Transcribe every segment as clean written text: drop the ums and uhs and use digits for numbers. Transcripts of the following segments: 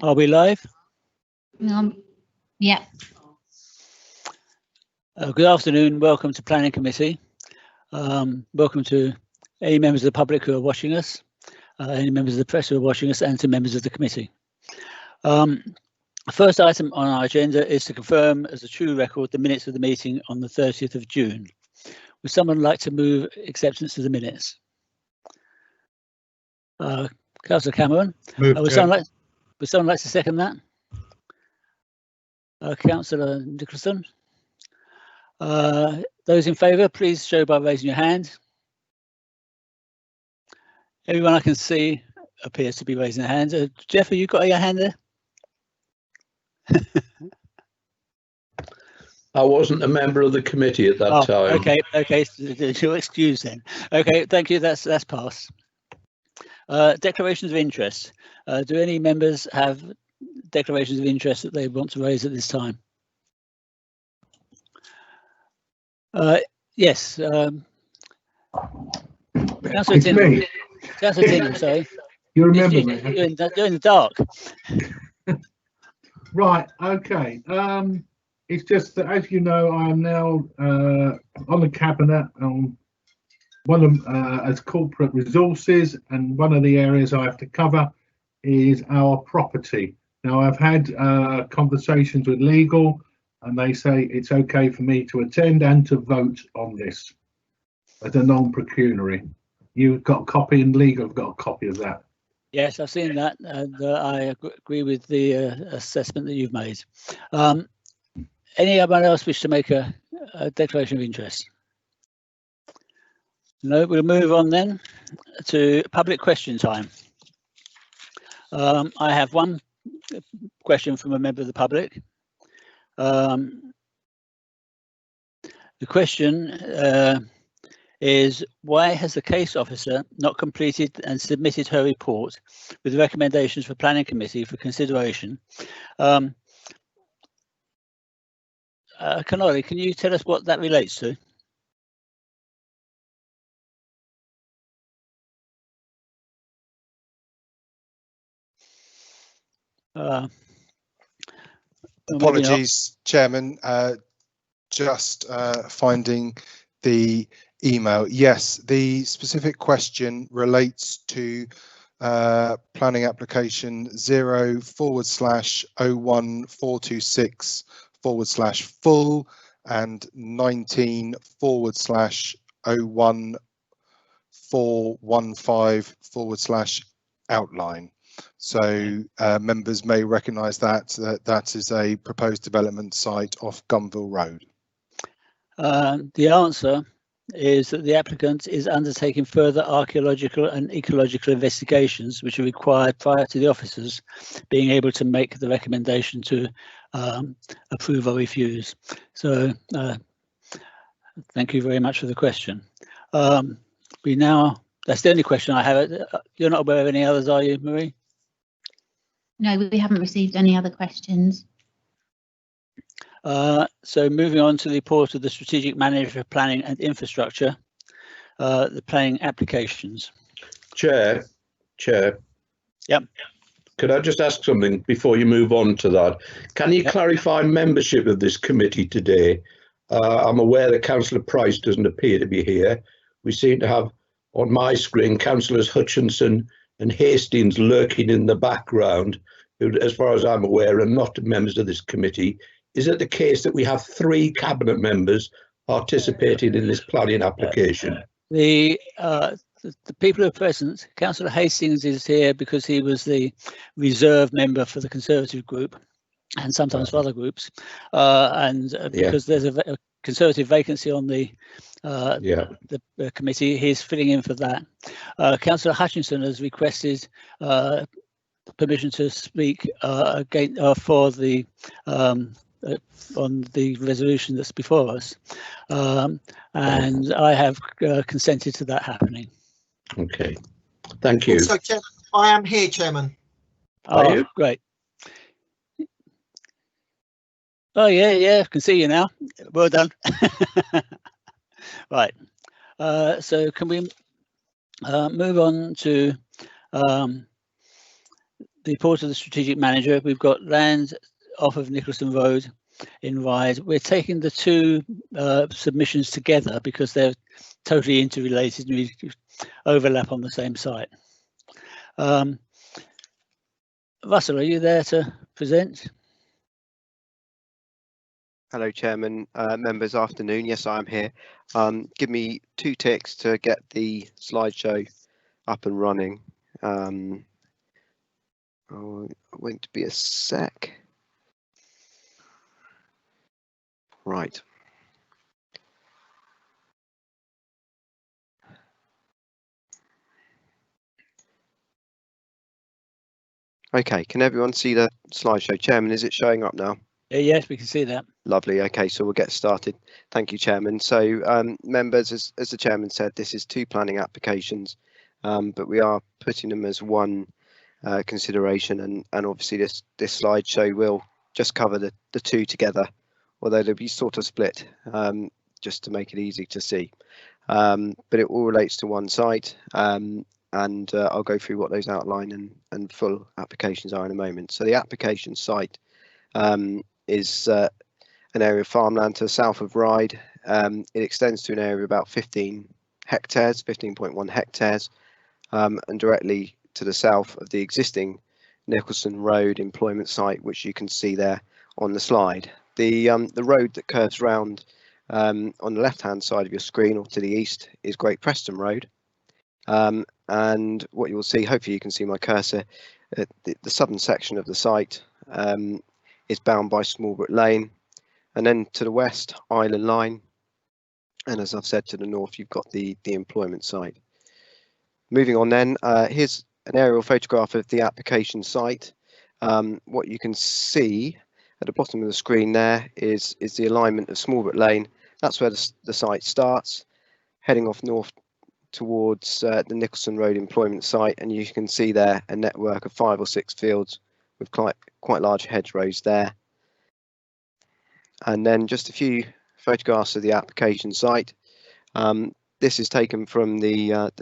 Are we live? Yeah. Good afternoon. Welcome to Planning Committee. Welcome to any members of the public who are watching us, any members of the press who are watching us, and to members of the committee. The first item on our agenda is to confirm as a true record the minutes of the meeting on the 30th of June. Would someone like to move acceptance of the minutes? Councillor Cameron, would someone like to second that? Councillor Nicholson. Those in favour, please show by raising your hand. Everyone I can see appears to be raising their hands. Jeff, have you got your hand there? I wasn't a member of the committee at that time. Okay, you're excused then. Okay, thank you. That's passed. Declarations of interest. Do any members have declarations of interest that they want to raise at this time? Yes. Councillor Tyndall. Councillor Tyndall, sorry. You remember me? You're in the dark. Right, okay. It's just that, as you know, I am now on the cabinet one of as corporate resources, and one of the areas I have to cover is our property. Now, I've had conversations with legal, and they say it's okay for me to attend and to vote on this as a non-pecuniary. You've got a copy, and legal have got a copy of that. Yes, I've seen that, and I agree with the assessment that you've made. Anyone else wish to make a declaration of interest? No, we'll move on then to public question time. I have one question from a member of the public. The question is, why has the case officer not completed and submitted her report with recommendations for planning committee for consideration? Connolly, can you tell us what that relates to? Apologies, Chairman. Just finding the email. Yes, the specific question relates to planning application 0/01426/full and 19/01415/outline. So members may recognise that is a proposed development site off Gunville Road. The answer is that the applicant is undertaking further archaeological and ecological investigations which are required prior to the officers being able to make the recommendation to approve or refuse. So thank you very much for the question. That's the only question I have. You're not aware of any others, are you, Marie? No, we haven't received any other questions. So moving on to the report of the Strategic Manager of Planning and Infrastructure, the planning applications. Chair. Yep. Could I just ask something before you move on to that? Can you clarify membership of this committee today? I'm aware that Councillor Price doesn't appear to be here. We seem to have on my screen Councillors Hutchinson and Hastings lurking in the background, who, as far as I'm aware, are not members of this committee. Is it the case that we have 3 cabinet members participating in this planning application? The people who are present, Councillor Hastings is here because he was the reserve member for the Conservative group and sometimes for other groups, because there's a Conservative vacancy on the committee, he's filling in for that. Councillor Hutchinson has requested permission to speak again for the on the resolution that's before us, and I have consented to that happening. Okay, thank you. So, I am here, Chairman. Are you? Great. Oh yeah, I can see you now. Well done. Right. So can we move on to the report of the strategic manager. We've got land off of Nicholson Road in Ryde. We're taking the two submissions together because they're totally interrelated and we overlap on the same site. Russell, are you there to present? Hello, Chairman, members, afternoon. Yes, I am here. Give me 2 ticks to get the slideshow up and running. Oh, won't be a sec. Right. Okay, can everyone see the slideshow? Chairman, is it showing up now? Yes, we can see that. Lovely. Okay, so we'll get started. Thank you, Chairman. So, members, as the Chairman said, this is 2 planning applications, but we are putting them as one consideration, and obviously this slideshow will just cover the 2 together, although they'll be sort of split just to make it easy to see. But it all relates to one site, and I'll go through what those outline and full applications are in a moment. So the application site is an area of farmland to the south of Ryde. It extends to an area of about 15 hectares, 15.1 hectares, and directly to the south of the existing Nicholson Road employment site, which you can see there on the slide. The road that curves round on the left-hand side of your screen or to the east is Great Preston Road. And what you will see, hopefully you can see my cursor, the southern section of the site is bound by Smallbrook Lane, and then to the west, Island Line, and as I've said, to the north you've got the employment site. Moving on then, here's an aerial photograph of the application site. What you can see at the bottom of the screen there is the alignment of Smallbrook Lane. That's where the site starts, heading off north towards the Nicholson Road employment site, and you can see there a network of 5 or 6 fields with quite large hedgerows there. And then just a few photographs of the application site. This is taken from the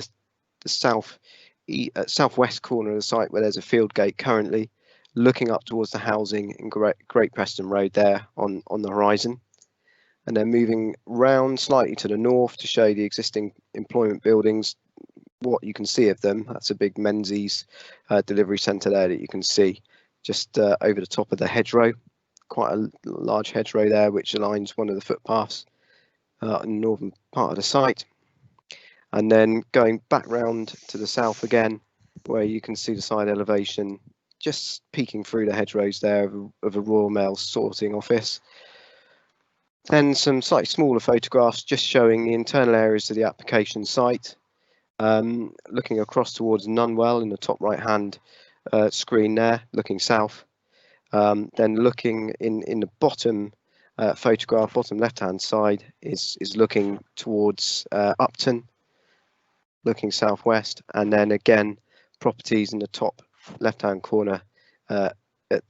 southwest corner of the site, where there's a field gate currently, looking up towards the housing in Great Preston Road there on the horizon. And then moving round slightly to the north to show the existing employment buildings, what you can see of them. That's a big Menzies delivery centre there that you can see just over the top of the hedgerow. Quite a large hedgerow there, which aligns one of the footpaths in the northern part of the site. And then going back round to the south again, where you can see the side elevation just peeking through the hedgerows there of a Royal Mail sorting office. Then some slightly smaller photographs just showing the internal areas of the application site, looking across towards Nunwell in the top right hand screen there, looking south. Then looking in the bottom photograph, bottom left hand side is looking towards Upton, looking southwest, and then again properties in the top left hand corner at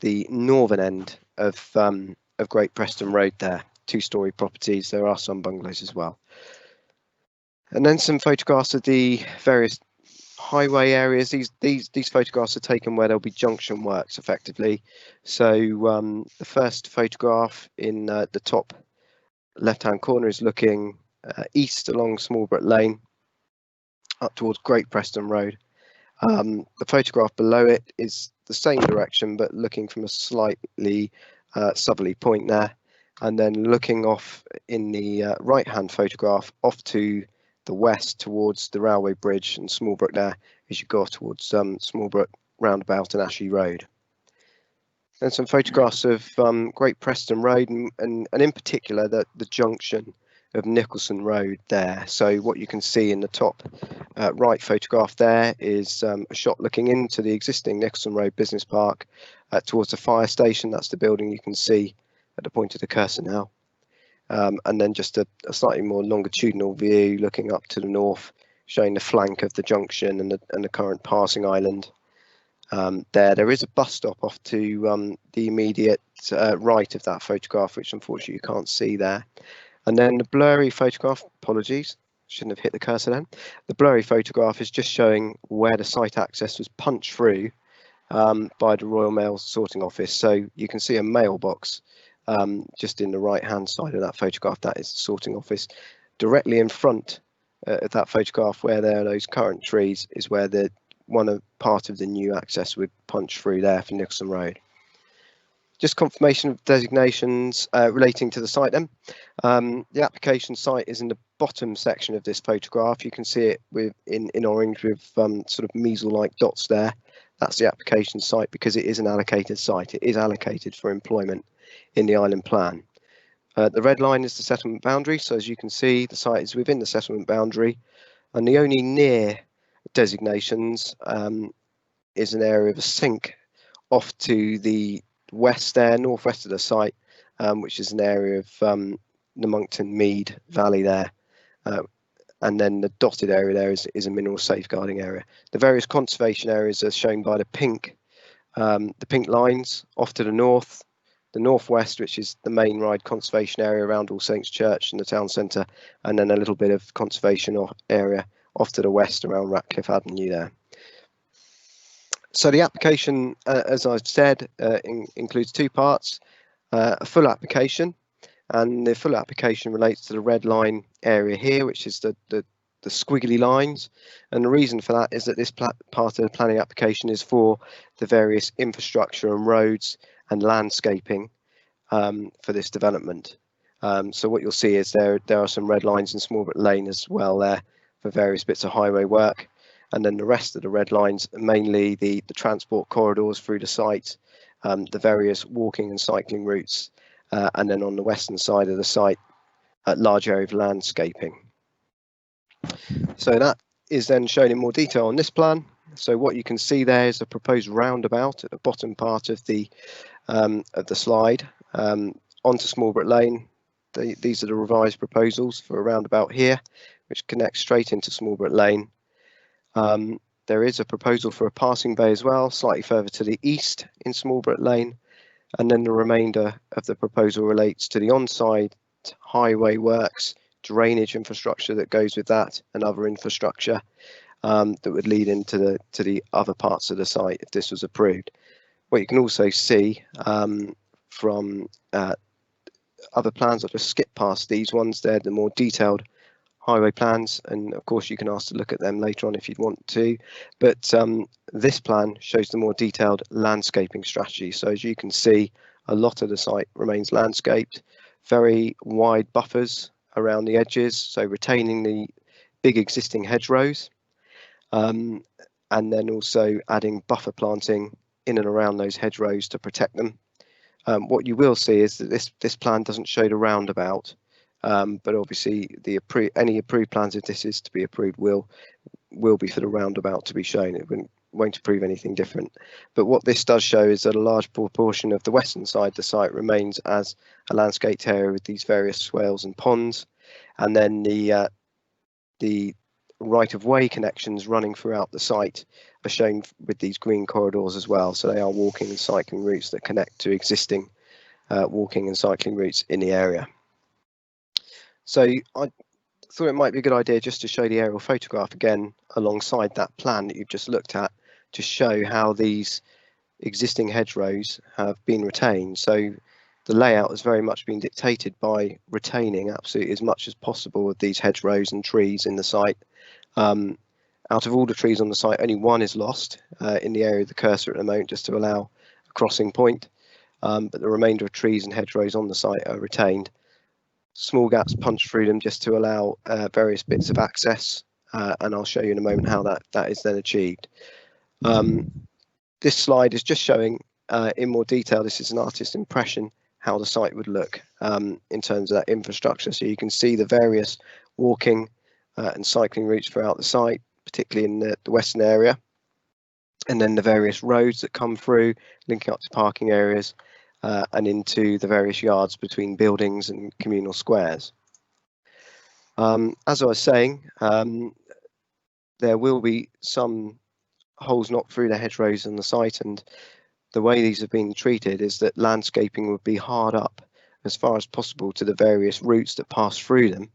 the northern end of Great Preston Road there. 2-storey properties. There are some bungalows as well. And then some photographs of the various highway areas. These photographs are taken where there'll be junction works effectively. So the first photograph in the top left hand corner is looking east along Smallbrook Lane up towards Great Preston Road. The photograph below it is the same direction but looking from a slightly southerly point there, and then looking off in the right hand photograph off to the west towards the railway bridge and Smallbrook there as you go towards Smallbrook roundabout and Ashley Road. And some photographs of Great Preston Road and in particular the junction of Nicholson Road there. So what you can see in the top right photograph there is a shot looking into the existing Nicholson Road Business Park towards the fire station. That's the building you can see at the point of the cursor now. And then just a slightly more longitudinal view looking up to the north, showing the flank of the junction and the current passing island. There is a bus stop off to the immediate right of that photograph, which unfortunately you can't see there. And then the blurry photograph, apologies, shouldn't have hit the cursor then. The blurry photograph is just showing where the site access was punched through by the Royal Mail sorting office. So you can see a mailbox just in the right hand side of that photograph. That is the sorting office. Directly in front of that photograph, where there are those current trees, is where the part of the new access would punch through there for Nicholson Road. Just confirmation of designations relating to the site then. The application site is in the bottom section of this photograph. You can see it in orange with sort of measle-like dots there. That's the application site because it is an allocated site. It is allocated for employment in the island plan. The red line is the settlement boundary. So as you can see, the site is within the settlement boundary, and the only near designations is an area of a sink off to the west there, northwest of the site, which is an area of the Monkton Mead Valley there. And then the dotted area there is a mineral safeguarding area. The various conservation areas are shown by the pink lines off to the north, the northwest, which is the main Ryde conservation area around All Saints Church and the town centre, and then a little bit of conservation area off to the west around Ratcliffe Avenue there. So the application, as I've said, includes two parts: a full application, and the full application relates to the red line area here, which is the squiggly lines. And the reason for that is that this part of the planning application is for the various infrastructure and roads and landscaping for this development. So what you'll see is there are some red lines in Smallbrook Lane as well there for various bits of highway work. And then the rest of the red lines, mainly the transport corridors through the site, the various walking and cycling routes, and then on the western side of the site, a large area of landscaping. So that is then shown in more detail on this plan. So what you can see there is a proposed roundabout at the bottom part of the slide onto Smallbrook Lane. These are the revised proposals for a roundabout here, which connects straight into Smallbrook Lane. There is a proposal for a passing bay as well, slightly further to the east in Smallbrook Lane, and then the remainder of the proposal relates to the on-site highway works, drainage infrastructure that goes with that, and other infrastructure that would lead into the other parts of the site if this was approved. What you can also see from other plans, I'll just skip past these ones. They're the more detailed highway plans, and of course you can ask to look at them later on if you'd want to, but this plan shows the more detailed landscaping strategy. So as you can see, a lot of the site remains landscaped, very wide buffers around the edges, so retaining the big existing hedgerows, and then also adding buffer planting in and around those hedgerows to protect them. What you will see is that this plan doesn't show the roundabout, but obviously any approved plans, if this is to be approved, will be for the roundabout to be shown. It won't approve anything different. But what this does show is that a large proportion of the western side of the site remains as a landscaped area with these various swales and ponds, and then the right-of-way connections running throughout the site are shown with these green corridors as well. So they are walking and cycling routes that connect to existing walking and cycling routes in the area. So I thought it might be a good idea just to show the aerial photograph again alongside that plan that you've just looked at, to show how these existing hedgerows have been retained. So the layout has very much been dictated by retaining absolutely as much as possible of these hedgerows and trees in the site. Out of all the trees on the site, only one is lost in the area of the cursor at the moment, just to allow a crossing point, but the remainder of trees and hedgerows on the site are retained. Small gaps punched through them just to allow various bits of access, and I'll show you in a moment how that is then achieved. This slide is just showing in more detail, this is an artist's impression, how the site would look in terms of that infrastructure. So you can see the various walking and cycling routes throughout the site, particularly in the western area, and then the various roads that come through, linking up to parking areas, and into the various yards between buildings and communal squares. As I was saying, there will be some holes knocked through the hedgerows on the site, and the way these have been treated is that landscaping would be hard up as far as possible to the various routes that pass through them,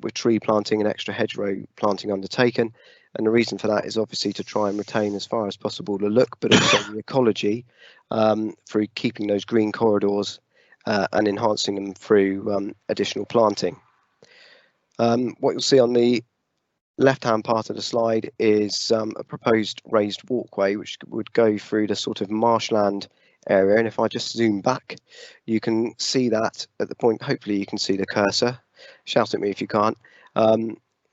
with tree planting and extra hedgerow planting undertaken, And the reason for that is obviously to try and retain as far as possible the look, but also the ecology through keeping those green corridors and enhancing them through additional planting. What you'll see on the left-hand part of the slide is a proposed raised walkway which would go through the sort of marshland area, and if I just zoom back, you can see that at the point. Hopefully you can see the cursor. Shout at me if you can't.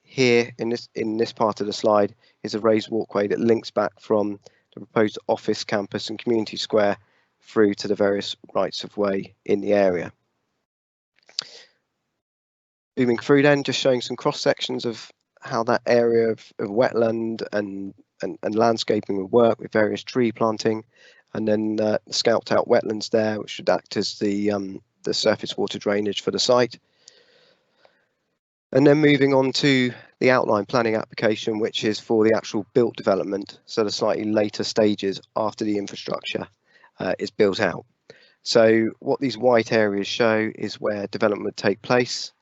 Here in this part of the slide is a raised walkway that links back from the proposed office campus and community square through to the various rights of way in the area. Moving through then, just showing some cross sections of how that area of wetland and landscaping would work with various tree planting, and then scalped out wetlands there, which should act as the surface water drainage for the site. And then moving on to the outline planning application, which is for the actual built development, so the slightly later stages after the infrastructure is built out. So what these white areas show is where development would take place,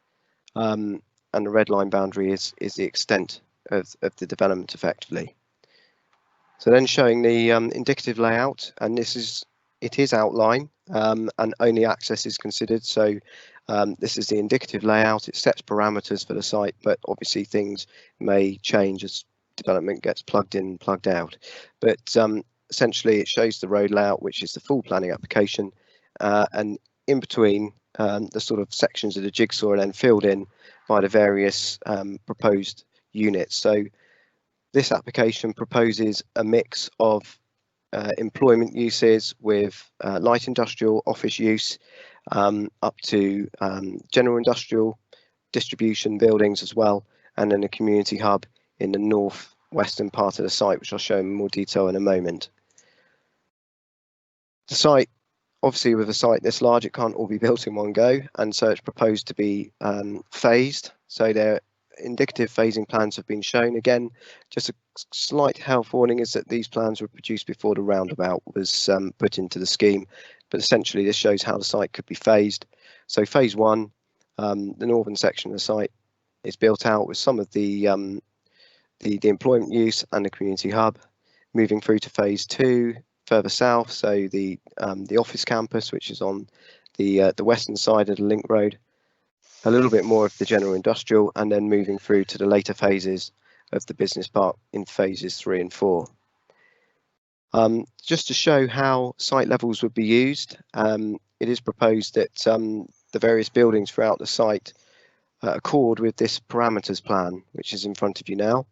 and the red line boundary is the extent of the development effectively. So then showing the indicative layout, and it is outline and only access is considered. So this is the indicative layout. It sets parameters for the site, but obviously things may change as development gets plugged in and plugged out. But essentially it shows the road layout, which is the full planning application, and in between the sort of sections of the jigsaw are then filled in by the various proposed units. So this application proposes a mix of employment uses with light industrial office use up to general industrial distribution buildings as well, and then a community hub in the northwestern part of the site, which I'll show in more detail in a moment. The site, obviously with a site this large, it can't all be built in one go, and so it's proposed to be phased. So their indicative phasing plans have been shown. Again, just a slight health warning is that these plans were produced before the roundabout was put into the scheme, but essentially this shows how the site could be phased. So phase one, the northern section of the site is built out with some of the employment use and the community hub. Moving through to phase two, further south, so the office campus, which is on the western side of the link road, a little bit more of the general industrial, and then moving through to the later phases of the business park in phases 3 and 4. Just to show how site levels would be used, it is proposed that the various buildings throughout the site accord with this parameters plan, which is in front of you now,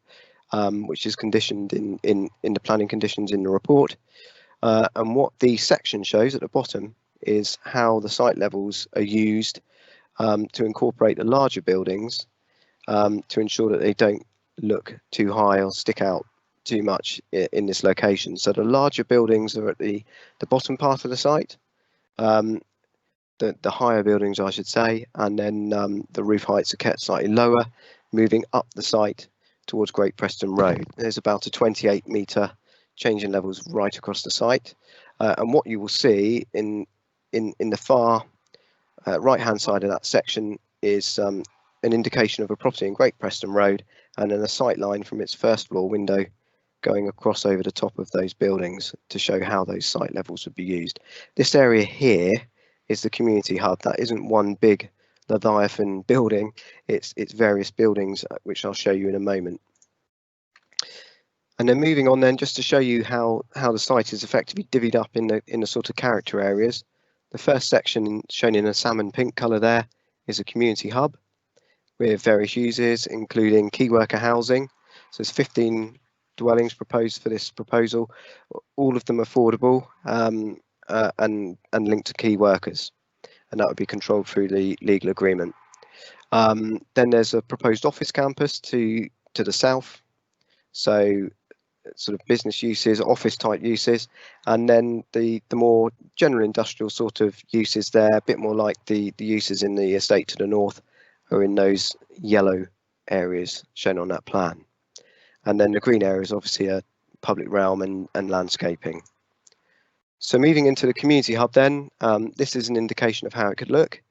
which is conditioned in the planning conditions in the report. And what the section shows at the bottom is how the site levels are used to incorporate the larger buildings to ensure that they don't look too high or stick out too much in this location. So the larger buildings are at the bottom part of the site, the higher buildings I should say, and then the roof heights are kept slightly lower, moving up the site towards Great Preston Road. There's about a 28-metre change in levels right across the site, and what you will see in the far right-hand side of that section is an indication of a property in Great Preston Road, and then a sight line from its first floor window going across over the top of those buildings to show how those site levels would be used. This area here is the community hub. That isn't one big Leviathan building, it's various buildings, which I'll show you in a moment. And then moving on then, just to show you how the site is effectively divvied up in the sort of character areas. The first section shown in a salmon pink colour there is a community hub with various uses, including key worker housing. So there's 15 dwellings proposed for this proposal, all of them affordable and linked to key workers, and that would be controlled through the legal agreement. Then there's a proposed office campus to the south, so sort of business uses, office type uses, and then the more general industrial sort of uses there, a bit more like the uses in the estate to the north, are in those yellow areas shown on that plan. And then the green areas obviously are public realm and landscaping. So moving into the community hub then, this is an indication of how it could look.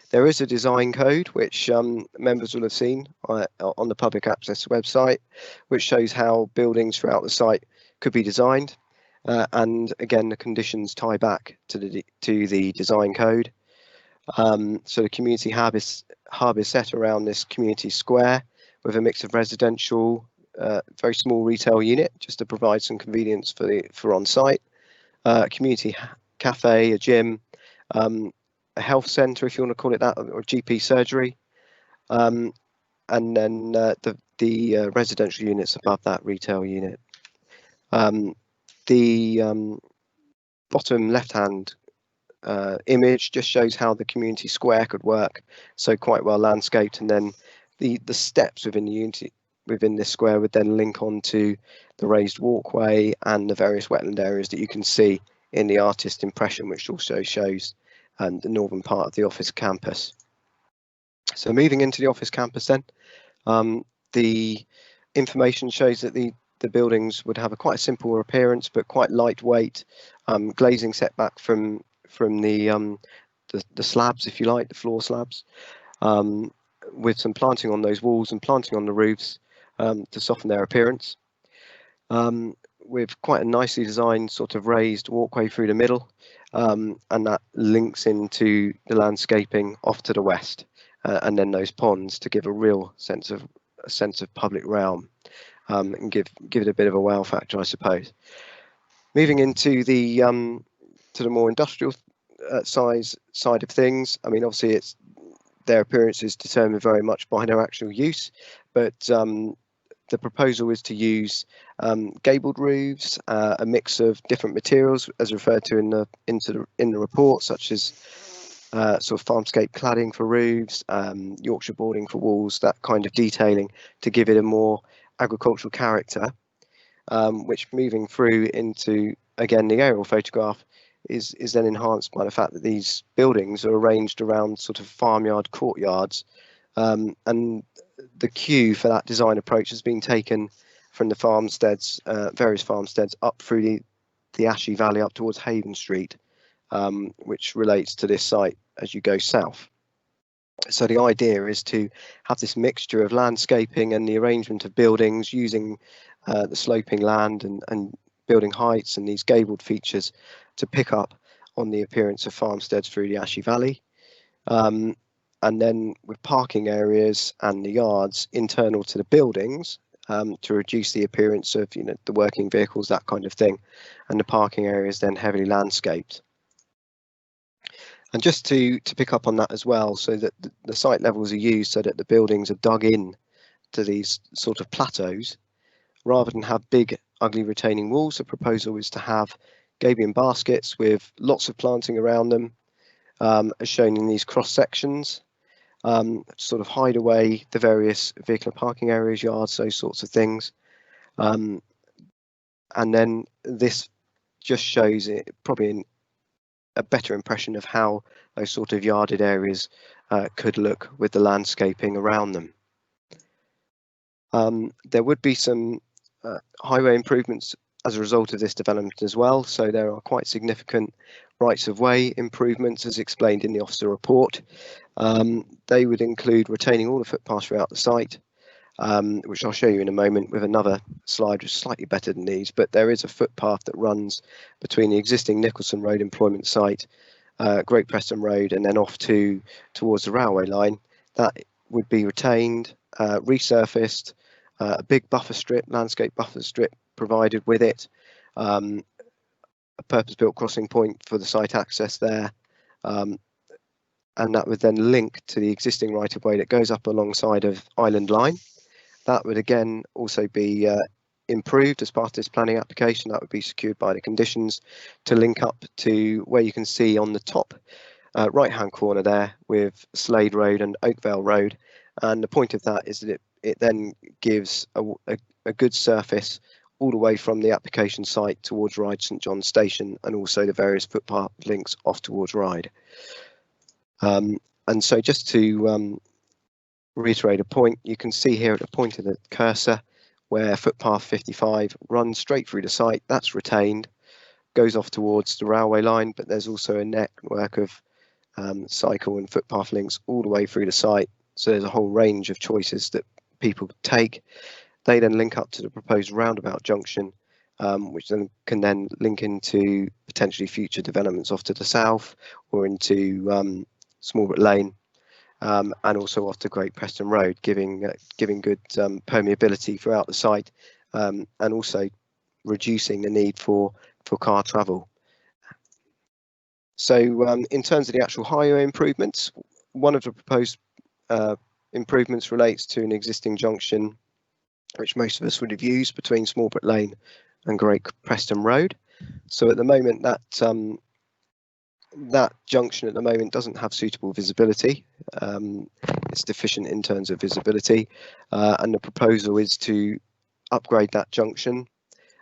There is a design code which members will have seen on the public access website, which shows how buildings throughout the site could be designed, and again the conditions tie back to the design code. So the community hub is set around this community square with a mix of residential, very small retail unit just to provide some convenience for on-site, community cafe, a gym, a health centre, if you want to call it that, or GP surgery, and then the residential units above that retail unit. The bottom left-hand image just shows how the community square could work, so quite well landscaped, and then the steps within this square would then link onto the raised walkway and the various wetland areas that you can see in the artist impression, which also shows the northern part of the office campus. So moving into the office campus then, the information shows that the buildings would have quite a simple appearance, but quite lightweight, glazing setback from the slabs, if you like, the floor slabs, with some planting on those walls and planting on the roofs to soften their appearance. With quite a nicely designed sort of raised walkway through the middle, and that links into the landscaping off to the west, and then those ponds to give a real sense of public realm, and give it a bit of a wow factor, I suppose. Moving into the to the more industrial side of things, I mean, obviously their appearance is determined very much by their actual use, but the proposal is to use gabled roofs, a mix of different materials as referred to in the report, such as sort of farmscape cladding for roofs, Yorkshire boarding for walls, that kind of detailing to give it a more agricultural character, which moving through into, again, the aerial photograph is then enhanced by the fact that these buildings are arranged around sort of farmyard courtyards, and the cue for that design approach has been taken from the farmsteads, various farmsteads up through the Ashy Valley up towards Haven Street, which relates to this site as you go south. So the idea is to have this mixture of landscaping and the arrangement of buildings using the sloping land and building heights and these gabled features to pick up on the appearance of farmsteads through the Ashy Valley. And then with parking areas and the yards internal to the buildings, to reduce the appearance of the working vehicles, that kind of thing, and the parking areas then heavily landscaped. And just to pick up on that as well, so that the site levels are used so that the buildings are dug in to these sort of plateaus, rather than have big ugly retaining walls. The proposal is to have gabion baskets with lots of planting around them, as shown in these cross sections, sort of hide away the various vehicular parking areas, yards, those sorts of things. And then this just shows it probably a better impression of how those sort of yarded areas could look with the landscaping around them. There would be some highway improvements as a result of this development as well. So there are quite significant rights of way improvements as explained in the officer report. They would include retaining all the footpaths throughout the site, which I'll show you in a moment with another slide which is slightly better than these, but there is a footpath that runs between the existing Nicholson Road employment site, Great Preston Road, and then off towards the railway line. That would be retained, resurfaced, a big buffer strip, landscape buffer strip provided with it, a purpose-built crossing point for the site access there, and that would then link to the existing right-of-way that goes up alongside of Island Line. That would again also be improved as part of this planning application. That would be secured by the conditions to link up to where you can see on the top right-hand corner there with Slade Road and Oakvale Road. And the point of that is that it then gives a good surface all the way from the application site towards Ryde St John Station, and also the various footpath links off towards Ryde. And so just to reiterate a point, you can see here at the point of the cursor where footpath 55 runs straight through the site. That's retained, goes off towards the railway line, but there's also a network of cycle and footpath links all the way through the site. So there's a whole range of choices that people take. They then link up to the proposed roundabout junction, which then can then link into potentially future developments off to the south or into Smallbrook Lane, and also off to Great Preston Road, giving good permeability throughout the site, and also reducing the need for car travel. So in terms of the actual highway improvements, one of the proposed improvements relates to an existing junction which most of us would have used between Smallbrook Lane and Great Preston Road. So at the moment that junction at the moment doesn't have suitable visibility. It's deficient in terms of visibility, and the proposal is to upgrade that junction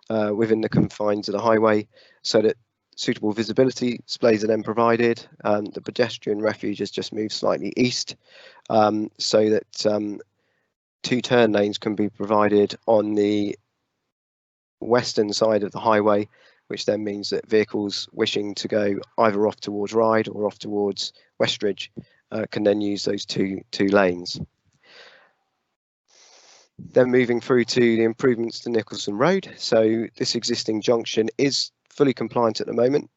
within the confines of the highway so that suitable visibility displays are then provided. The pedestrian refuge has just moved slightly east, so that 2 turn lanes can be provided on the western side of the highway, which then means that vehicles wishing to go either off towards Ryde or off towards Westridge can then use those two lanes. Then moving through to the improvements to Nicholson Road. So this existing junction is fully compliant at the moment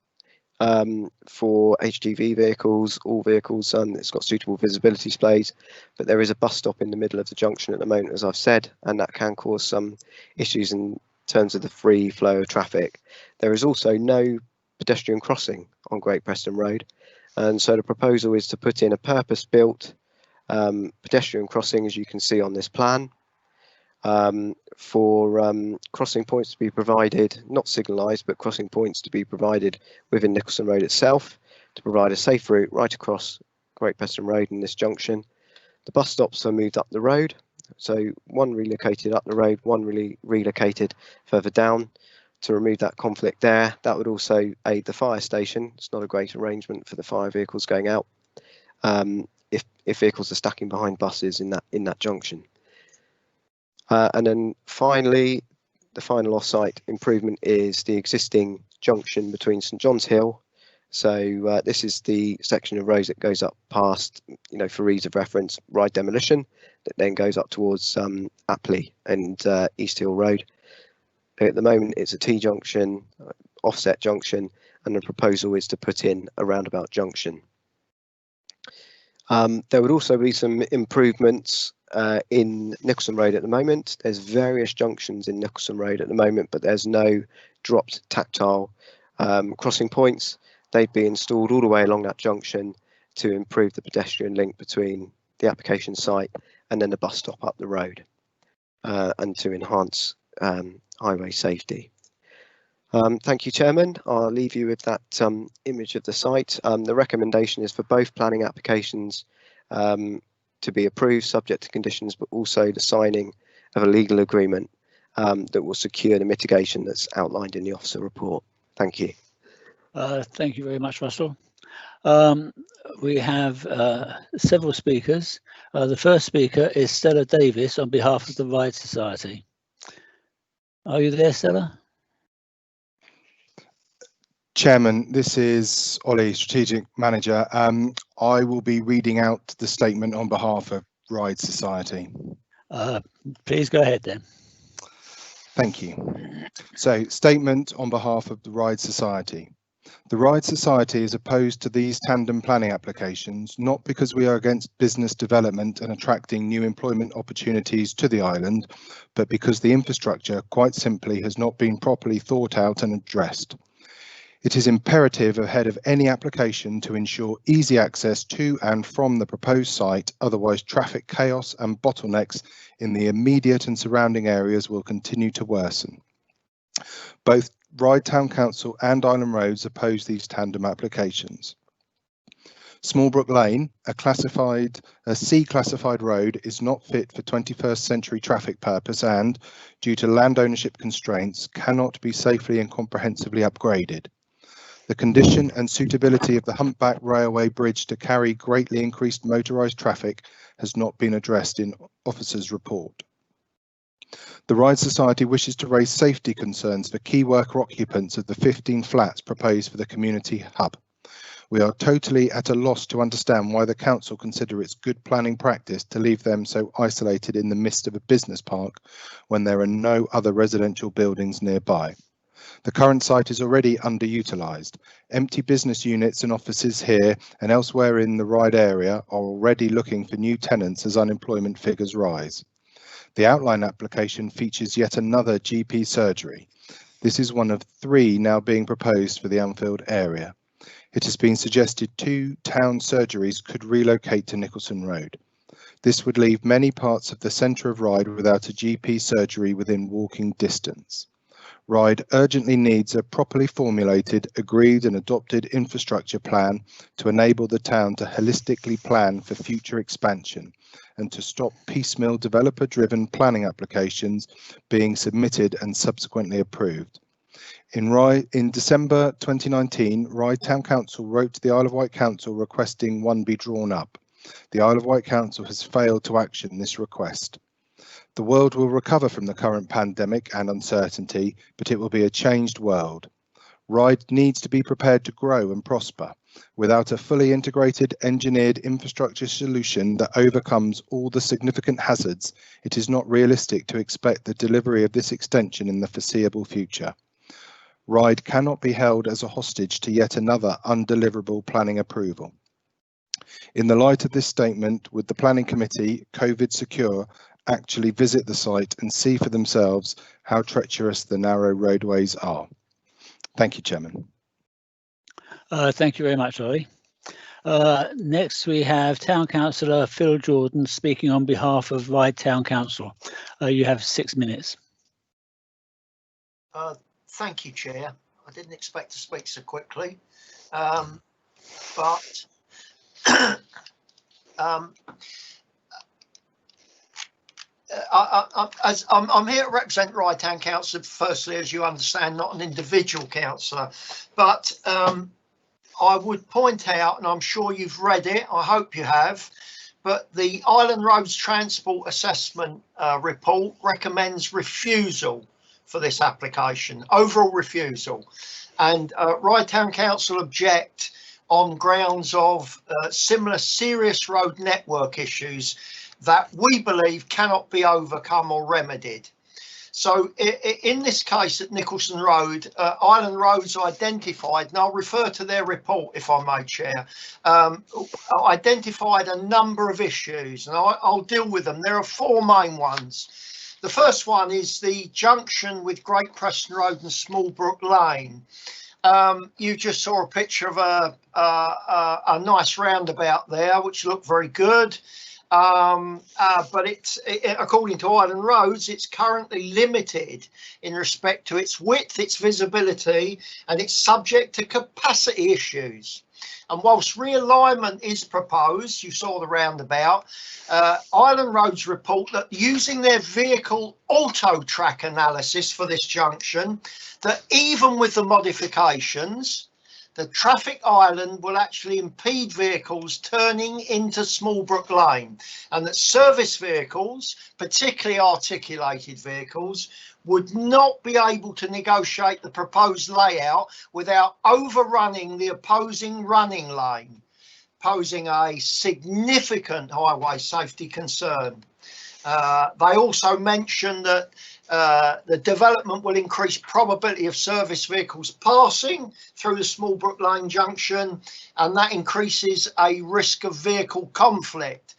for HGV vehicles, all vehicles. It's got suitable visibility displays, but there is a bus stop in the middle of the junction at the moment, as I've said, and that can cause some issues in terms of the free flow of traffic. There is also no pedestrian crossing on Great Preston Road, and so the proposal is to put in a purpose-built pedestrian crossing, as you can see on this plan, for crossing points to be provided, not signalised, but crossing points to be provided within Nicholson Road itself to provide a safe route right across Great Preston Road in this junction. The bus stops are moved up the road, so one relocated up the road, one relocated further down to remove that conflict there. That would also aid the fire station. It's not a great arrangement for the fire vehicles going out if vehicles are stacking behind buses in that junction. And then finally, the final off-site improvement is the existing junction between St John's Hill. So this is the section of road that goes up past, for ease of reference, Ryde Demolition, that then goes up towards Apley and East Hill Road. At the moment, it's a T-junction, offset junction, and the proposal is to put in a roundabout junction. There would also be some improvements in Nicholson Road at the moment. There's various junctions in Nicholson Road at the moment, but there's no dropped tactile crossing points. They'd be installed all the way along that junction to improve the pedestrian link between the application site and then the bus stop up the road, and to enhance highway safety. Thank you, Chairman. I'll leave you with that image of the site. The recommendation is for both planning applications to be approved subject to conditions, but also the signing of a legal agreement that will secure the mitigation that's outlined in the officer report. Thank you. Thank you very much, Russell. We have several speakers. The first speaker is Stella Davis on behalf of the Ryde Society. Are you there, Stella? Chairman, this is Ollie, Strategic Manager. I will be reading out the statement on behalf of Ryde Society. Please go ahead then. Thank you. So, statement on behalf of the Ryde Society. The Ryde Society is opposed to these tandem planning applications, not because we are against business development and attracting new employment opportunities to the island, but because the infrastructure, quite simply, has not been properly thought out and addressed. It is imperative ahead of any application to ensure easy access to and from the proposed site, otherwise traffic chaos and bottlenecks in the immediate and surrounding areas will continue to worsen. Both Ryde Town Council and Island Roads oppose these tandem applications. Smallbrook Lane, a C classified road, is not fit for 21st century traffic purpose and, due to land ownership constraints, cannot be safely and comprehensively upgraded. The condition and suitability of the humpback railway bridge to carry greatly increased motorised traffic has not been addressed in officer's report. The Ryde Society wishes to raise safety concerns for key worker occupants of the 15 flats proposed for the community hub. We are totally at a loss to understand why the council consider it's good planning practice to leave them so isolated in the midst of a business park when there are no other residential buildings nearby. The current site is already underutilised. Empty business units and offices here and elsewhere in the Ryde area are already looking for new tenants as unemployment figures rise. The outline application features yet another GP surgery. This is one of 3 now being proposed for the Anfield area. It has been suggested 2 town surgeries could relocate to Nicholson Road. This would leave many parts of the centre of Ryde without a GP surgery within walking distance. Ryde urgently needs a properly formulated, agreed and adopted infrastructure plan to enable the town to holistically plan for future expansion and to stop piecemeal developer-driven planning applications being submitted and subsequently approved. In December 2019, Ryde Town Council wrote to the Isle of Wight Council requesting one be drawn up. The Isle of Wight Council has failed to action this request. The world will recover from the current pandemic and uncertainty, but it will be a changed world. Ryde needs to be prepared to grow and prosper. Without a fully integrated, engineered infrastructure solution that overcomes all the significant hazards, it is not realistic to expect the delivery of this extension in the foreseeable future. Ryde cannot be held as a hostage to yet another undeliverable planning approval. In the light of this statement, would the Planning Committee, COVID secure, actually visit the site and see for themselves how treacherous the narrow roadways are? Thank you, Chairman. Thank you very much, Ollie. Next, we have Town Councillor Phil Jordan speaking on behalf of Ryde Town Council. You have 6 minutes. Thank you, Chair. I didn't expect to speak so quickly, but I'm here to represent Ryde Town Council, firstly, as you understand, not an individual councillor, but I would point out, and I'm sure you've read it, I hope you have, but the Island Roads Transport Assessment report recommends refusal for this application, overall refusal, and Ryde Town Council object on grounds of similar serious road network issues that we believe cannot be overcome or remedied. So in this case at Nicholson Road, Island Roads identified, and I'll refer to their report if I may, Chair, identified a number of issues, and I'll deal with them. There are 4 main ones. The first one is the junction with Great Preston Road and Smallbrook Lane. You just saw a picture of a nice roundabout there, which looked very good. But according to Island Roads, it's currently limited in respect to its width, its visibility, and it's subject to capacity issues. And whilst realignment is proposed, you saw the roundabout, Island Roads report that using their vehicle auto track analysis for this junction, that even with the modifications, the traffic island will actually impede vehicles turning into Smallbrook Lane, and that service vehicles, particularly articulated vehicles, would not be able to negotiate the proposed layout without overrunning the opposing running lane, posing a significant highway safety concern. They also mention that the development will increase probability of service vehicles passing through the Smallbrook Lane junction, and that increases a risk of vehicle conflict.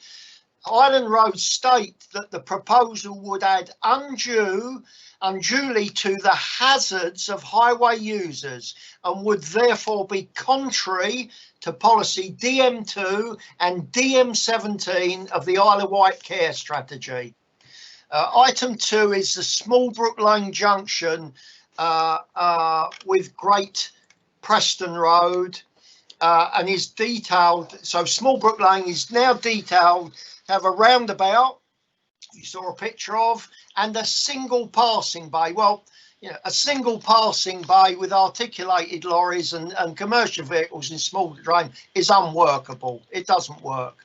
Island Roads state that the proposal would add unduly to the hazards of highway users and would therefore be contrary to policy DM2 and DM17 of the Isle of Wight Care Strategy. Item 2 is the Smallbrook Lane junction with Great Preston Road and is detailed. So Smallbrook Lane is now detailed to have a roundabout, you saw a picture of, and a single passing bay. Well, you know, a single passing bay with articulated lorries and commercial vehicles in Smallbrook Lane is unworkable. It doesn't work.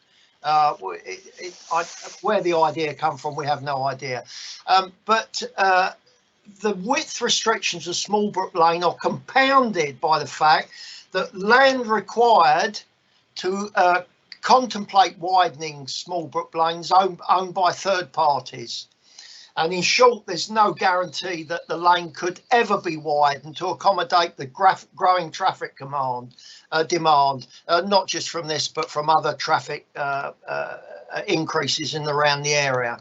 Where the idea come from, we have no idea. But the width restrictions of Smallbrook Lane are compounded by the fact that land required to contemplate widening small brook lanes owned by third parties. And in short, there's no guarantee that the lane could ever be widened to accommodate the growing traffic demand, not just from this, but from other traffic increases in and around the area.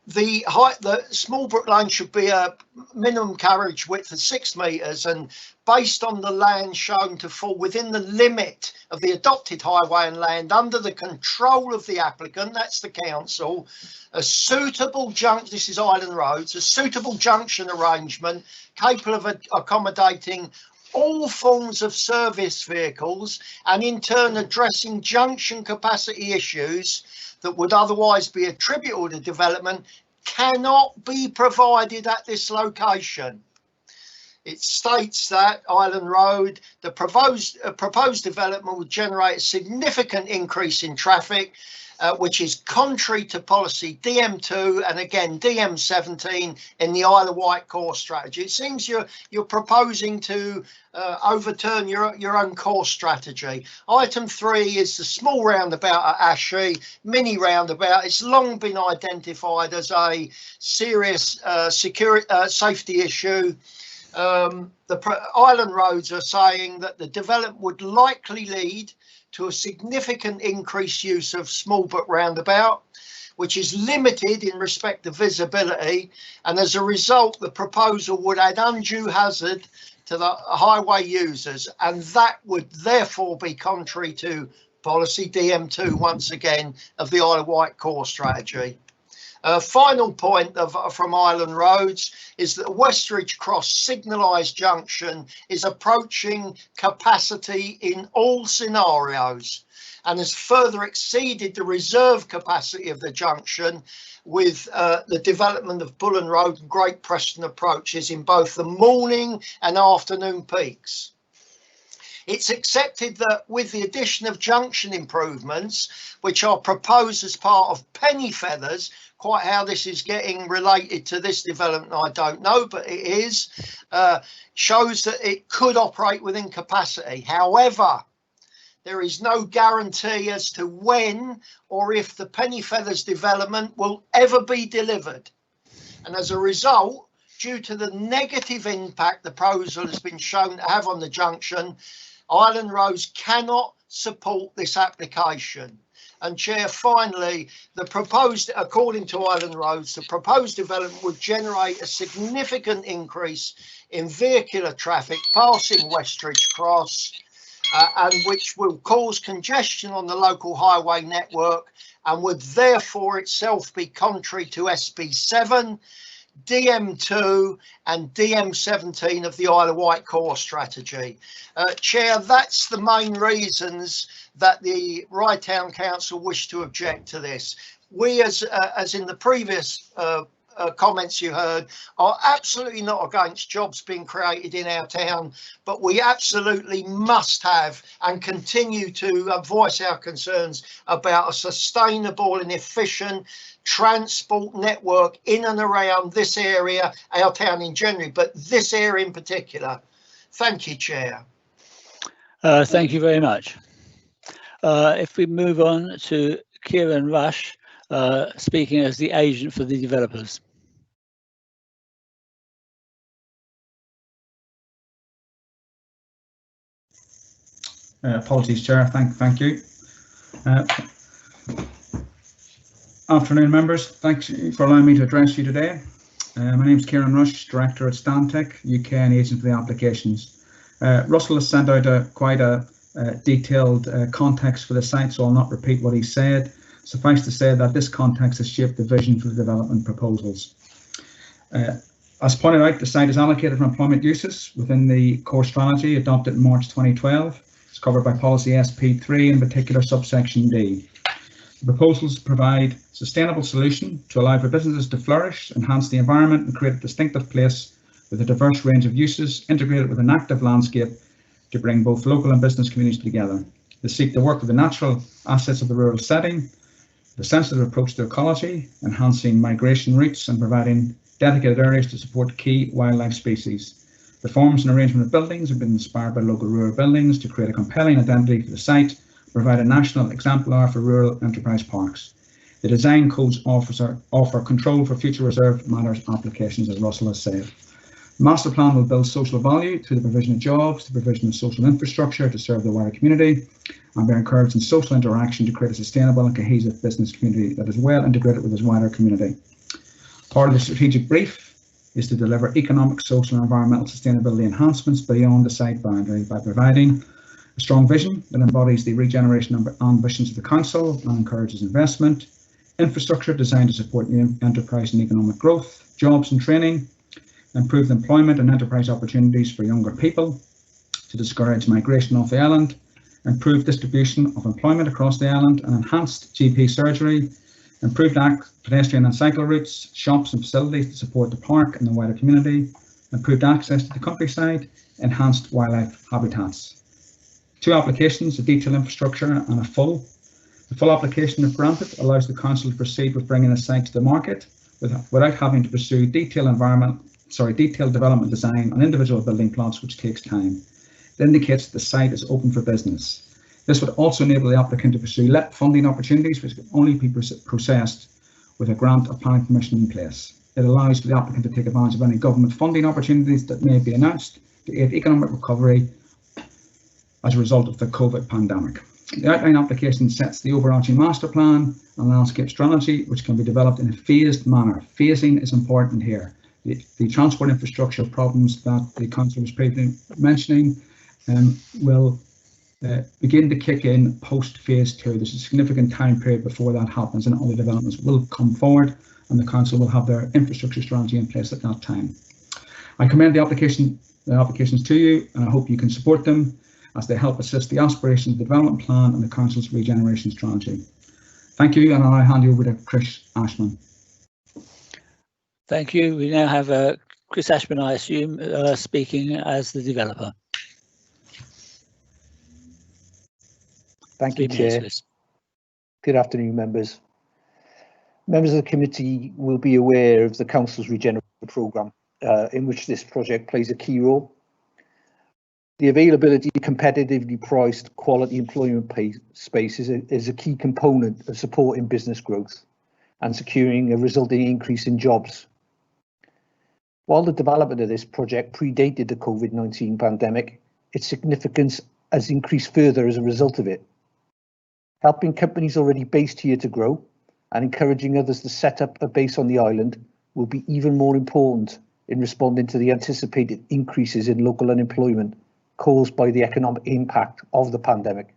The small brook lane should be a minimum carriage width of 6 metres, and based on the land shown to fall within the limit of the adopted highway and land under the control of the applicant, that's the council, a suitable this is Island Roads, a suitable junction arrangement capable of accommodating all forms of service vehicles and in turn addressing junction capacity issues that would otherwise be attributable to development cannot be provided at this location. It states that Island Road, the proposed development would generate a significant increase in traffic, which is contrary to policy DM2 and again DM17 in the Isle of Wight core strategy. It seems you're proposing to overturn your own core strategy. Item 3 is the small roundabout at Ashley, mini roundabout. It's long been identified as a serious safety issue. Island Roads are saying that the development would likely lead to a significant increased use of small brook roundabout, which is limited in respect to visibility, and as a result the proposal would add undue hazard to the highway users, and that would therefore be contrary to policy DM2 once again of the Isle of Wight core strategy. Final point from Island Roads is that Westridge Cross signalised junction is approaching capacity in all scenarios and has further exceeded the reserve capacity of the junction with the development of Bullen Road and Great Preston approaches in both the morning and afternoon peaks. It's accepted that with the addition of junction improvements, which are proposed as part of penny feathers, quite how this is getting related to this development, I don't know, but it is, shows that it could operate within capacity. However, there is no guarantee as to when or if the penny feathers development will ever be delivered. And as a result, due to the negative impact the proposal has been shown to have on the junction, Island Roads cannot support this application. And Chair, finally, according to Island Roads, the proposed development would generate a significant increase in vehicular traffic passing Westridge Cross, and which will cause congestion on the local highway network and would therefore itself be contrary to SB7, DM2 and DM17 of the Isle of Wight core strategy. Chair, that's the main reasons that the Ryde Town Council wish to object to this. We, as in the previous comments you heard, are absolutely not against jobs being created in our town, but we absolutely must have and continue to voice our concerns about a sustainable and efficient transport network in and around this area, our town in general, but this area in particular. Thank you, Chair. Thank you very much. If we move on to Kieran Rush, speaking as the agent for the developers. Apologies, Chair. Thank you. Afternoon, members. Thanks for allowing me to address you today. My name is Kieran Rush, Director at Stantec UK and agent for the applications. Russell has sent out quite a detailed context for the site, so I'll not repeat what he said. Suffice to say that this context has shaped the vision for the development proposals. As pointed out, the site is allocated for employment uses within the core strategy adopted in March 2012. It's covered by policy SP3, in particular subsection D. The proposals provide a sustainable solution to allow for businesses to flourish, enhance the environment and create a distinctive place with a diverse range of uses integrated with an active landscape to bring both local and business communities together. They seek to work with the natural assets of the rural setting, the sensitive approach to ecology, enhancing migration routes and providing dedicated areas to support key wildlife species. The forms and arrangement of buildings have been inspired by local rural buildings to create a compelling identity for the site, provide a national exemplar for rural enterprise parks. The design codes offer control for future reserved matters applications, as Russell has said. The master plan will build social value through the provision of jobs, the provision of social infrastructure to serve the wider community, and by encouraging social interaction to create a sustainable and cohesive business community that is well integrated with its wider community. Part of the strategic brief is to deliver economic, social and environmental sustainability enhancements beyond the site boundary by providing a strong vision that embodies the regeneration ambitions of the council and encourages investment, infrastructure designed to support new enterprise and economic growth, jobs and training, improved employment and enterprise opportunities for younger people, to discourage migration off the island, improved distribution of employment across the island, and enhanced GP surgery, improved pedestrian and cycle routes, shops and facilities to support the park and the wider community, improved access to the countryside, enhanced wildlife habitats. 2 applications, a detailed infrastructure and a full. The full application, if granted, allows the council to proceed with bringing the site to the market without having to pursue detailed development design on individual building plots, which takes time. It indicates that the site is open for business. This would also enable the applicant to pursue LEP funding opportunities, which can only be processed with a grant of planning permission in place. It allows for the applicant to take advantage of any government funding opportunities that may be announced to aid economic recovery as a result of the COVID pandemic. The outline application sets the overarching master plan and landscape strategy, which can be developed in a phased manner. Phasing is important here. The transport infrastructure problems that the council was previously mentioning will begin to kick in post phase 2. There's a significant time period before that happens, and other developments will come forward, and the council will have their infrastructure strategy in place at that time. I commend the applications to you, and I hope you can support them as they help assist the aspirations of the development plan and the council's regeneration strategy. Thank you, and I'll hand you over to Chris Ashman. Thank you. We now have Chris Ashman, I assume, speaking as the developer. Thank you, Chair. Good afternoon, members. Members of the committee will be aware of the Council's regeneration programme, in which this project plays a key role. The availability of competitively priced quality employment space is a key component of supporting business growth and securing a resulting increase in jobs. While the development of this project predated the COVID-19 pandemic, its significance has increased further as a result of it. Helping companies already based here to grow and encouraging others to set up a base on the island will be even more important in responding to the anticipated increases in local unemployment caused by the economic impact of the pandemic.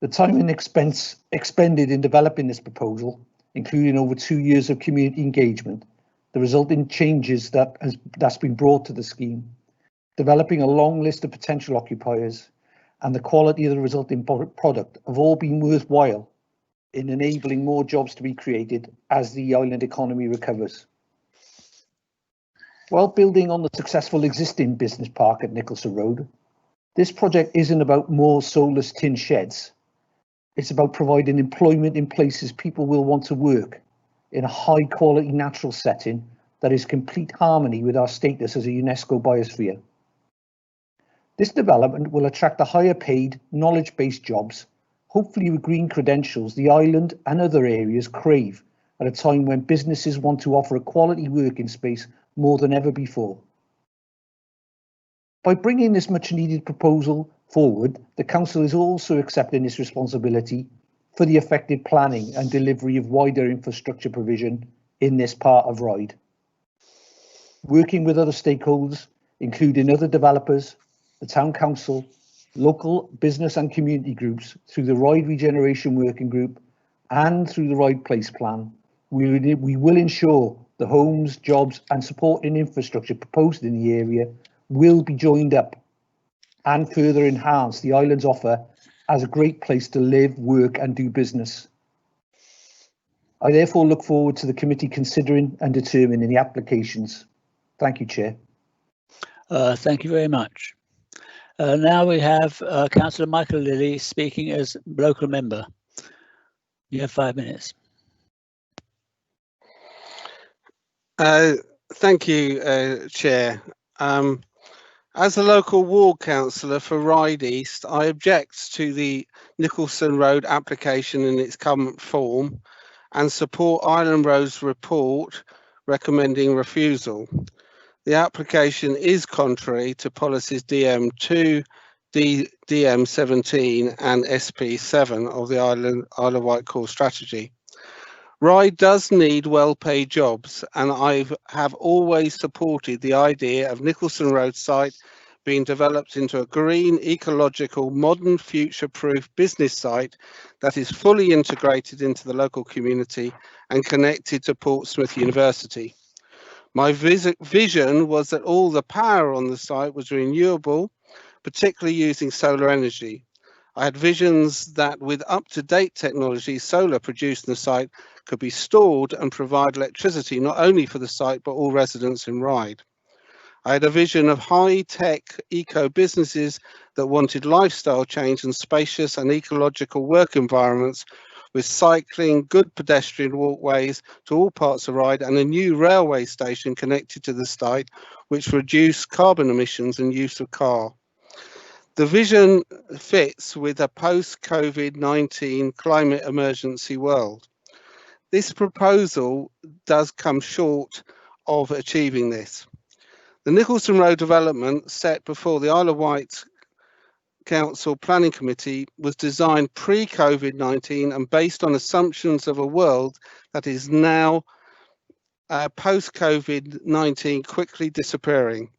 The time and expense expended in developing this proposal, including over 2 years of community engagement, the resulting changes that's been brought to the scheme, developing a long list of potential occupiers, and the quality of the resulting product have all been worthwhile in enabling more jobs to be created as the island economy recovers. While building on the successful existing business park at Nicholson Road, this project isn't about more soulless tin sheds. It's about providing employment in places people will want to work in a high quality natural setting that is complete harmony with our status as a UNESCO biosphere. This development will attract the higher paid, knowledge-based jobs, hopefully with green credentials the island and other areas crave at a time when businesses want to offer a quality working space more than ever before. By bringing this much needed proposal forward, the Council is also accepting its responsibility for the effective planning and delivery of wider infrastructure provision in this part of Ryde. Working with other stakeholders, including other developers, the Town Council, local business and community groups through the Ryde Regeneration Working Group and through the Ryde Place Plan, we will ensure the homes, jobs and supporting infrastructure proposed in the area will be joined up and further enhance the island's offer as a great place to live, work and do business. I therefore look forward to the committee considering and determining the applications. Thank you, Chair. Thank you very much. Now we have Councillor Michael Lilly speaking as local member. You have 5 minutes. Thank you, Chair. As a local ward councillor for Ryde East, I object to the Nicholson Road application in its current form and support Island Road's report recommending refusal. The application is contrary to policies DM2, DM17 and SP7 of the Isle of Wight core strategy. Ryde does need well-paid jobs, and I have always supported the idea of Nicholson Road site being developed into a green, ecological, modern, future-proof business site that is fully integrated into the local community and connected to Portsmouth University. My vision was that all the power on the site was renewable, particularly using solar energy. I had visions that with up-to-date technology, solar produced in the site could be stored and provide electricity not only for the site but all residents in Ryde. I had a vision of high-tech eco-businesses that wanted lifestyle change and spacious and ecological work environments with cycling, good pedestrian walkways to all parts of Ryde and a new railway station connected to the site which reduced carbon emissions and use of car. The vision fits with a post-COVID-19 climate emergency world. This proposal does come short of achieving this. The Nicholson Road development set before the Isle of Wight Council Planning Committee was designed pre-COVID-19 and based on assumptions of a world that is now post-COVID-19 quickly disappearing.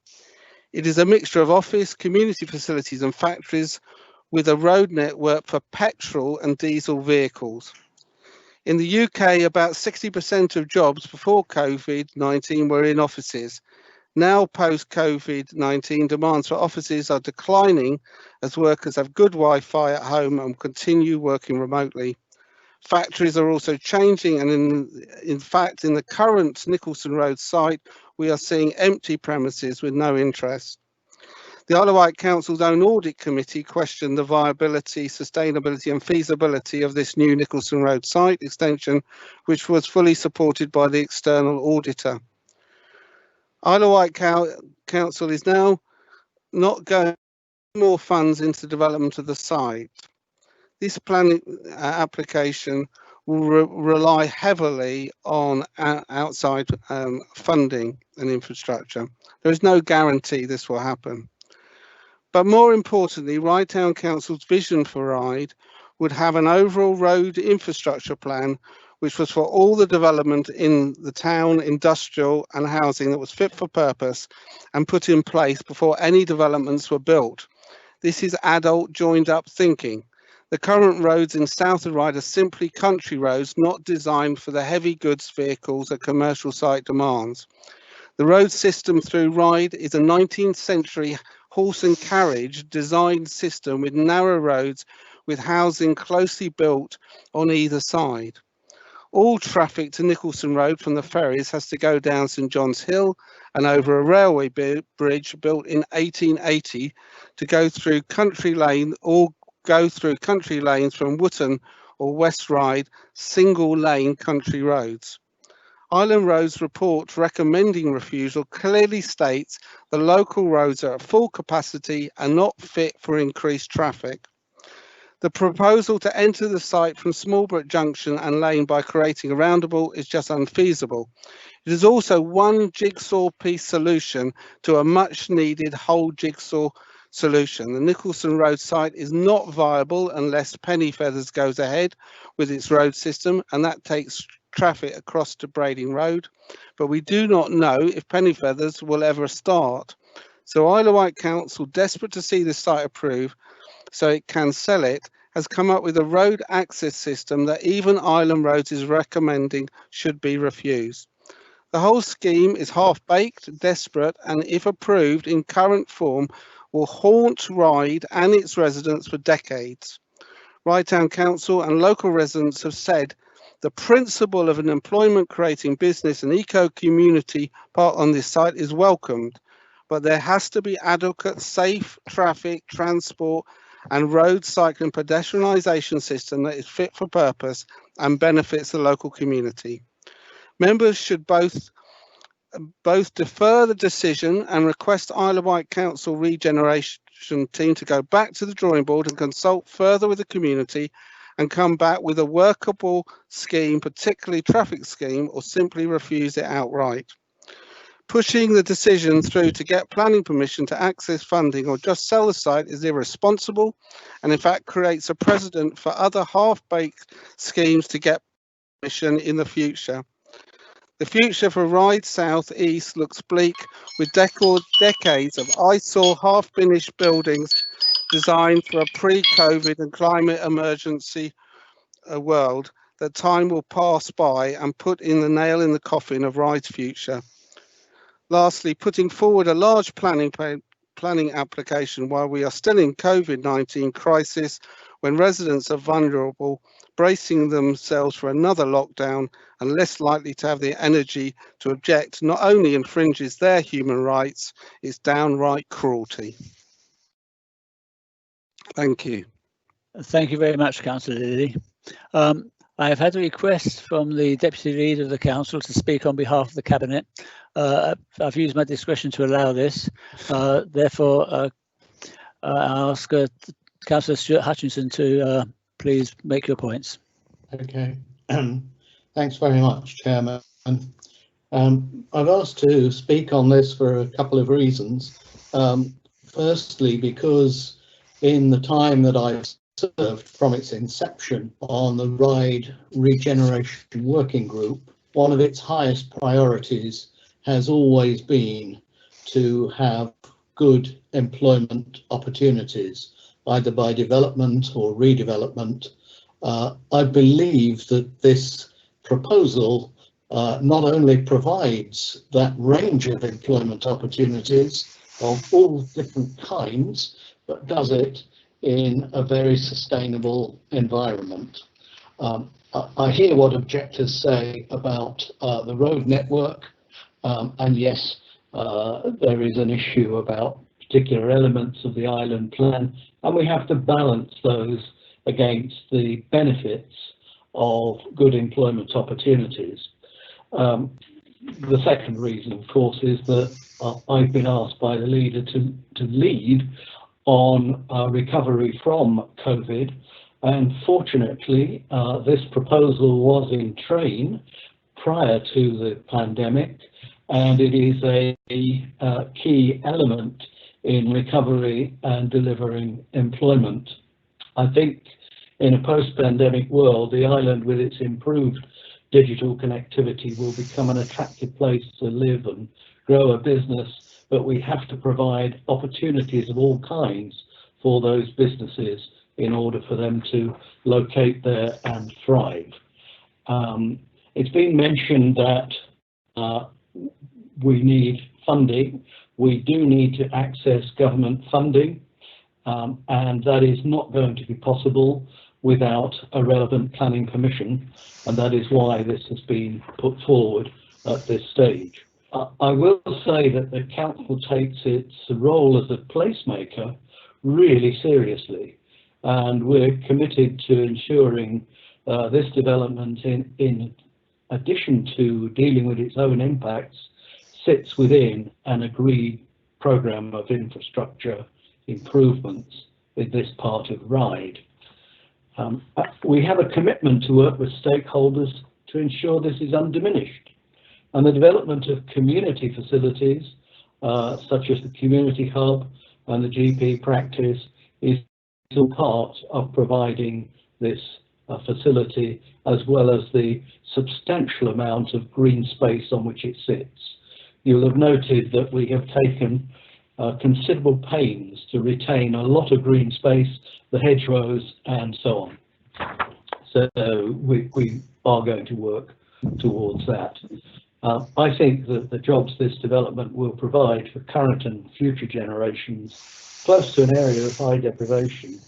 It is a mixture of office, community facilities and factories with a road network for petrol and diesel vehicles. In the UK, about 60% of jobs before COVID-19 were in offices. Now, post-COVID-19, demands for offices are declining as workers have good Wi-Fi at home and continue working remotely. Factories are also changing, and in fact, in the current Nicholson Road site, we are seeing empty premises with no interest. The Isle of Wight Council's own audit committee questioned the viability, sustainability and feasibility of this new Nicholson Road site extension, which was fully supported by the external auditor. Isle of Wight Council is now not going more funds into the development of the site. This planning application will rely heavily on outside funding and infrastructure. There is no guarantee this will happen. But more importantly, Ryde Town Council's vision for Ryde would have an overall road infrastructure plan which was for all the development in the town, industrial and housing that was fit for purpose and put in place before any developments were built. This is adult joined up thinking. The current roads in south of Ryde are simply country roads not designed for the heavy goods vehicles a commercial site demands. The road system through Ryde is a 19th century horse and carriage design system with narrow roads with housing closely built on either side. All traffic to Nicholson Road from the ferries has to go down St John's Hill and over a railway bridge built in 1880 to go through country lane or go through country lanes from Wootton or West Ryde single lane country roads. Island Road's report recommending refusal clearly states the local roads are at full capacity and not fit for increased traffic. The proposal to enter the site from Smallbrook Junction and Lane by creating a roundabout is just unfeasible. It is also one jigsaw piece solution to a much needed whole jigsaw solution. The Nicholson Road site is not viable unless Pennyfeathers goes ahead with its road system, and that takes traffic across to Brading Road, but we do not know if Pennyfeathers will ever start. So Isle of Wight Council, desperate to see this site approved so it can sell it, has come up with a road access system that even Island Roads is recommending should be refused. The whole scheme is half-baked, desperate, and if approved in current form, will haunt Ryde and its residents for decades. Ryde Town Council and local residents have said the principle of an employment-creating business and eco-community part on this site is welcomed, but there has to be adequate safe traffic, transport and road cycling pedestrianisation system that is fit for purpose and benefits the local community. Members should both both defer the decision and request Isle of Wight Council regeneration team to go back to the drawing board and consult further with the community and come back with a workable scheme, particularly traffic scheme, or simply refuse it outright. Pushing the decision through to get planning permission to access funding or just sell the site is irresponsible, and in fact creates a precedent for other half-baked schemes to get permission in the future. The future for Ryde South East looks bleak, with decades of eyesore half-finished buildings designed for a pre-COVID and climate emergency world. That time will pass by and put in the nail in the coffin of Ryde's future. Lastly, putting forward a large planning application while we are still in COVID-19 crisis, when residents are vulnerable, bracing themselves for another lockdown and less likely to have the energy to object, not only infringes their human rights, it's downright cruelty. Thank you. Thank you very much, Councillor Lilly. I have had a request from the Deputy Leader of the Council to speak on behalf of the Cabinet. I've used my discretion to allow this. Therefore, I ask Councillor Stuart Hutchinson to please make your points. Okay. Thanks very much, Chairman. I've asked to speak on this for a couple of reasons. Firstly, because in the time that I've served from its inception on the Ryde Regeneration Working Group, one of its highest priorities has always been to have good employment opportunities, either by development or redevelopment. I believe that this proposal not only provides that range of employment opportunities of all different kinds, but does it in a very sustainable environment. I hear what objectors say about the road network, and yes, there is an issue about particular elements of the island plan, and we have to balance those against the benefits of good employment opportunities. The second reason, of course, is that I've been asked by the leader to lead on recovery from COVID, and fortunately this proposal was in train prior to the pandemic, and it is a key element in recovery and delivering employment. I think in a post-pandemic world, the island with its improved digital connectivity will become an attractive place to live and grow a business, but we have to provide opportunities of all kinds for those businesses in order for them to locate there and thrive. It's been mentioned that we need funding. We do need to access government funding, and that is not going to be possible without a relevant planning permission, and that is why this has been put forward at this stage. I will say that the council takes its role as a placemaker really seriously, and we're committed to ensuring this development, in addition to dealing with its own impacts, sits within an agreed programme of infrastructure improvements in this part of Ryde. We have a commitment to work with stakeholders to ensure this is undiminished, and the development of community facilities such as the community hub and the GP practice is still part of providing this facility, as well as the substantial amount of green space on which it sits. You'll have noted that we have taken considerable pains to retain a lot of green space, the hedgerows and so on. So we are going to work towards that. I think that the jobs this development will provide for current and future generations close to an area of high deprivation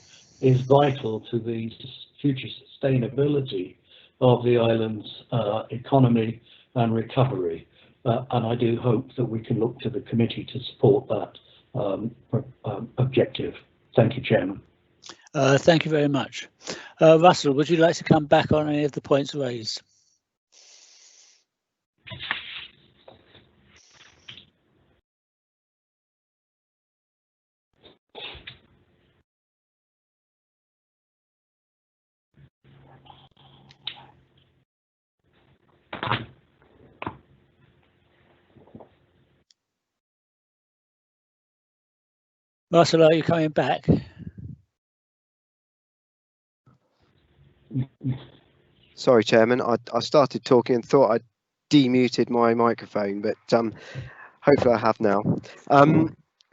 is vital to the future sustainability of the island's economy and recovery. And I do hope that we can look to the committee to support that objective. Thank you, Chairman. Thank you very much. Russell, would you like to come back on any of the points raised? Russell, are you coming back? Sorry, Chairman, I started talking and thought I'd demuted my microphone, but hopefully I have now.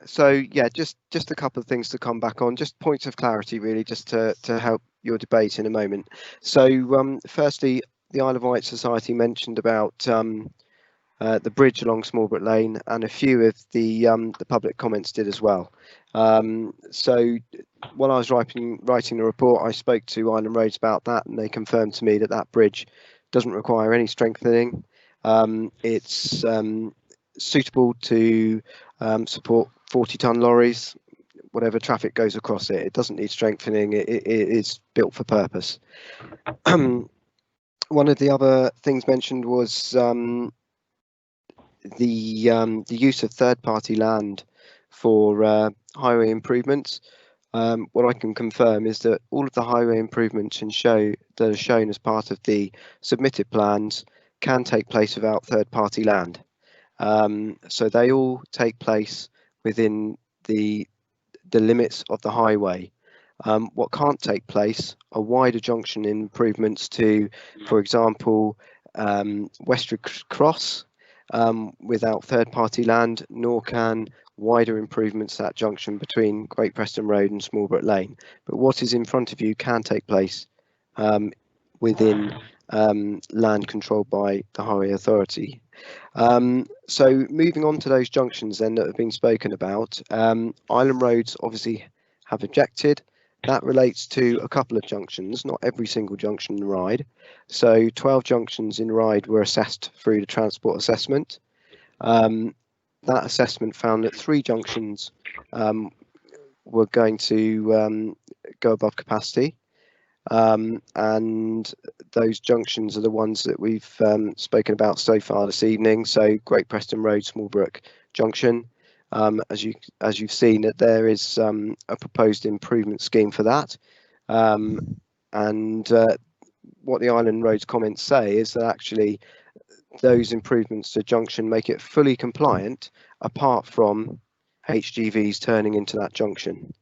So yeah, just a couple of things to come back on, just points of clarity really, just to help your debate in a moment. So firstly, the Isle of Wight Society mentioned about the bridge along Smallbrook Lane, and a few of the public comments did as well. So while I was writing the report, I spoke to Island Roads about that, and they confirmed to me that that bridge doesn't require any strengthening. It's suitable to support 40-ton lorries, whatever traffic goes across it. It doesn't need strengthening. It is built for purpose. One of the other things mentioned was the use of third-party land for highway improvements. What I can confirm is that all of the highway improvements that are shown as part of the submitted plans can take place without third-party land. So they all take place within the limits of the highway. What can't take place are wider junction improvements to, for example, Westwood Cross without third-party land, nor can wider improvements at that junction between Great Preston Road and Smallbrook Lane. But what is in front of you can take place within land controlled by the Highway Authority. So moving on to those junctions then that have been spoken about, Island Roads obviously have objected. That relates to a couple of junctions, not every single junction in Ryde. So 12 junctions in Ryde were assessed through the transport assessment. That assessment found that 3 junctions were going to go above capacity. And those junctions are the ones that we've spoken about so far this evening. So Great Preston Road, Smallbrook Junction. As you've seen, that there is a proposed improvement scheme for that. And what the Island Roads comments say is that actually those improvements to junction make it fully compliant, apart from HGVs turning into that junction.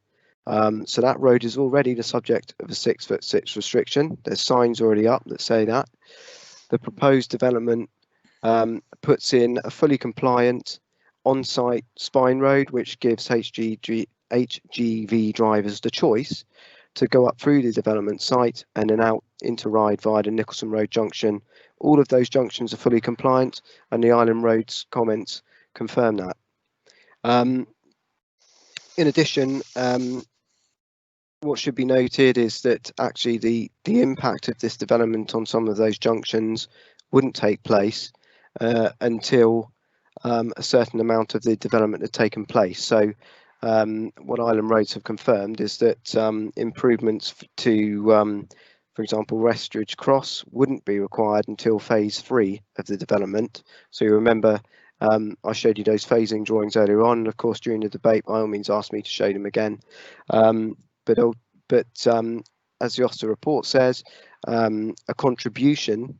So that road is already the subject of a 6'6" restriction. There's signs already up that say that. The proposed development puts in a fully compliant on-site spine road, which gives HGV drivers the choice to go up through the development site and then out into Ryde via the Nicholson Road junction. All of those junctions are fully compliant, and the Island Roads comments confirm that. In addition, what should be noted is that actually the impact of this development on some of those junctions wouldn't take place until a certain amount of the development had taken place. So what Island Roads have confirmed is that improvements to, for example, Westridge Cross wouldn't be required until phase 3 of the development. So you remember I showed you those phasing drawings earlier on, and of course during the debate by all means asked me to show them again. But as the Ofsted report says, a contribution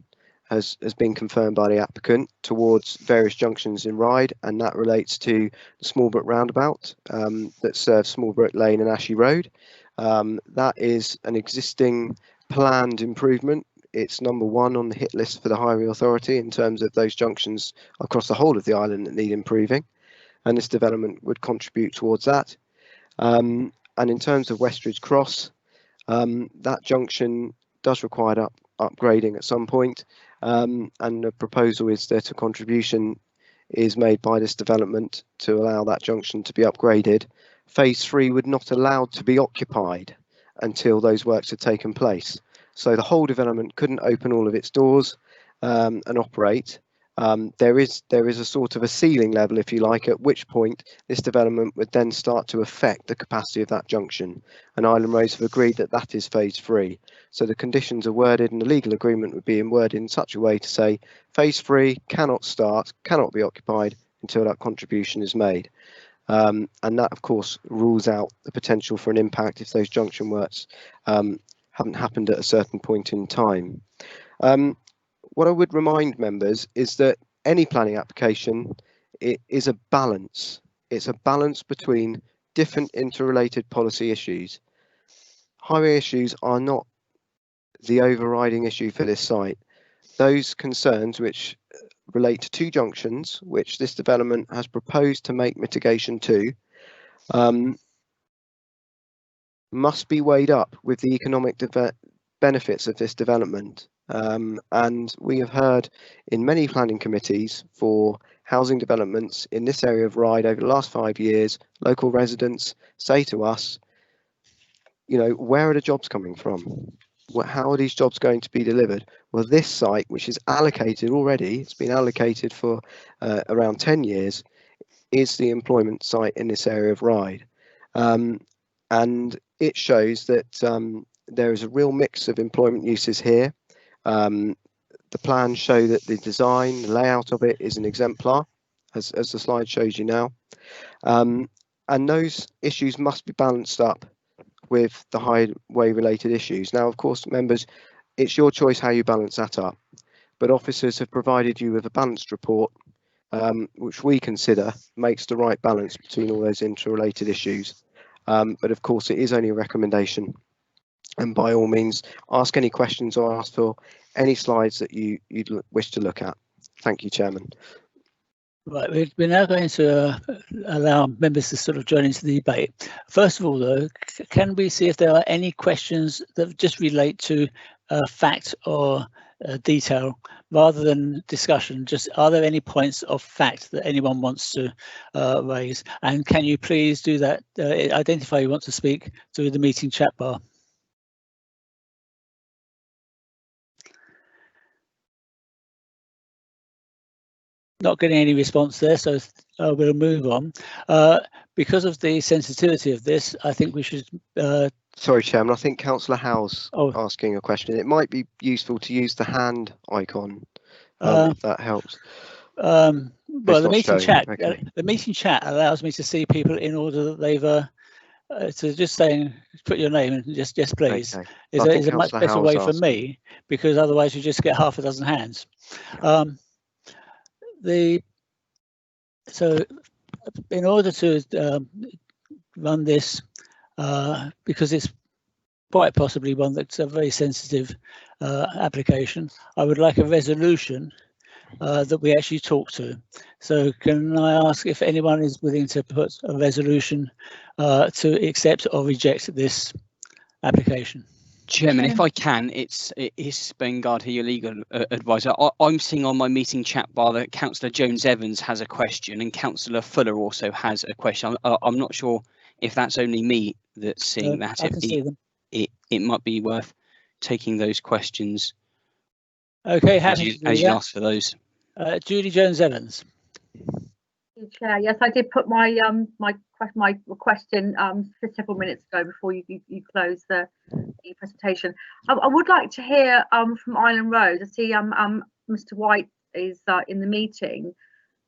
has been confirmed by the applicant towards various junctions in Ryde, and that relates to the Smallbrook roundabout that serves Smallbrook Lane and Ashley Road. That is an existing planned improvement. It's number 1 on the hit list for the Highway Authority in terms of those junctions across the whole of the island that need improving, and this development would contribute towards that. And in terms of Westridge Cross, that junction does require upgrading at some point, and the proposal is that a contribution is made by this development to allow that junction to be upgraded. Phase 3 would not allow to be occupied until those works had taken place. So the whole development couldn't open all of its doors and operate. There is a sort of a ceiling level, if you like, at which point this development would then start to affect the capacity of that junction. And Island Roads have agreed that that is phase 3. So the conditions are worded, and the legal agreement would be worded in such a way to say phase 3 cannot start, cannot be occupied until that contribution is made. And that, of course, rules out the potential for an impact if those junction works haven't happened at a certain point in time. What I would remind members is that any planning application is a balance. It's a balance between different interrelated policy issues. Highway issues are not the overriding issue for this site. Those concerns which relate to two junctions, which this development has proposed to make mitigation to, must be weighed up with the economic benefits of this development. And we have heard in many planning committees for housing developments in this area of Ryde over the last 5 years, local residents say to us, you know, where are the jobs coming from? How are these jobs going to be delivered? Well, this site, which is allocated already, it's been allocated for around 10 years, is the employment site in this area of Ryde. And it shows that there is a real mix of employment uses here. The plans show that the design, the layout of it is an exemplar, as the slide shows you now. And those issues must be balanced up with the highway related issues. Now, of course, members, it's your choice how you balance that up, but officers have provided you with a balanced report, which we consider makes the right balance between all those interrelated issues. But of course, it is only a recommendation. And by all means, ask any questions or ask for any slides that you'd wish to look at. Thank you, Chairman. Right, we're now going to allow members to sort of join into the debate. First of all, though, can we see if there are any questions that just relate to fact or detail rather than discussion? Just are there any points of fact that anyone wants to raise? And can you please do that? Identify you want to speak through the meeting chat bar. Not getting any response there, so we'll move on. Because of the sensitivity of this, I think we should. Sorry, Chairman, I think Councillor Howe's asking a question. It might be useful to use the hand icon, if that helps. Well, the meeting chat. Okay. The meeting chat allows me to see people in order that they've. So just saying, put your name and just yes, please. Okay. Is a much better way for me, because otherwise you just get half a dozen hands. So in order to run this, because it's quite possibly one that's a very sensitive application, I would like a resolution that we actually talk to. So can I ask if anyone is willing to put a resolution to accept or reject this application? Chairman, if I can, it is Bengard here, your legal advisor. I'm seeing on my meeting chat bar that Councillor Jones-Evans has a question and Councillor Fuller also has a question. I'm not sure if that's only me that's seeing that. I can see them. It might be worth taking those questions. Okay, as you asked for those. Judy Jones-Evans. Chair, yes, I did put my my question for several minutes ago before you closed the presentation. I would like to hear from Island Road. I see Mr. White is in the meeting,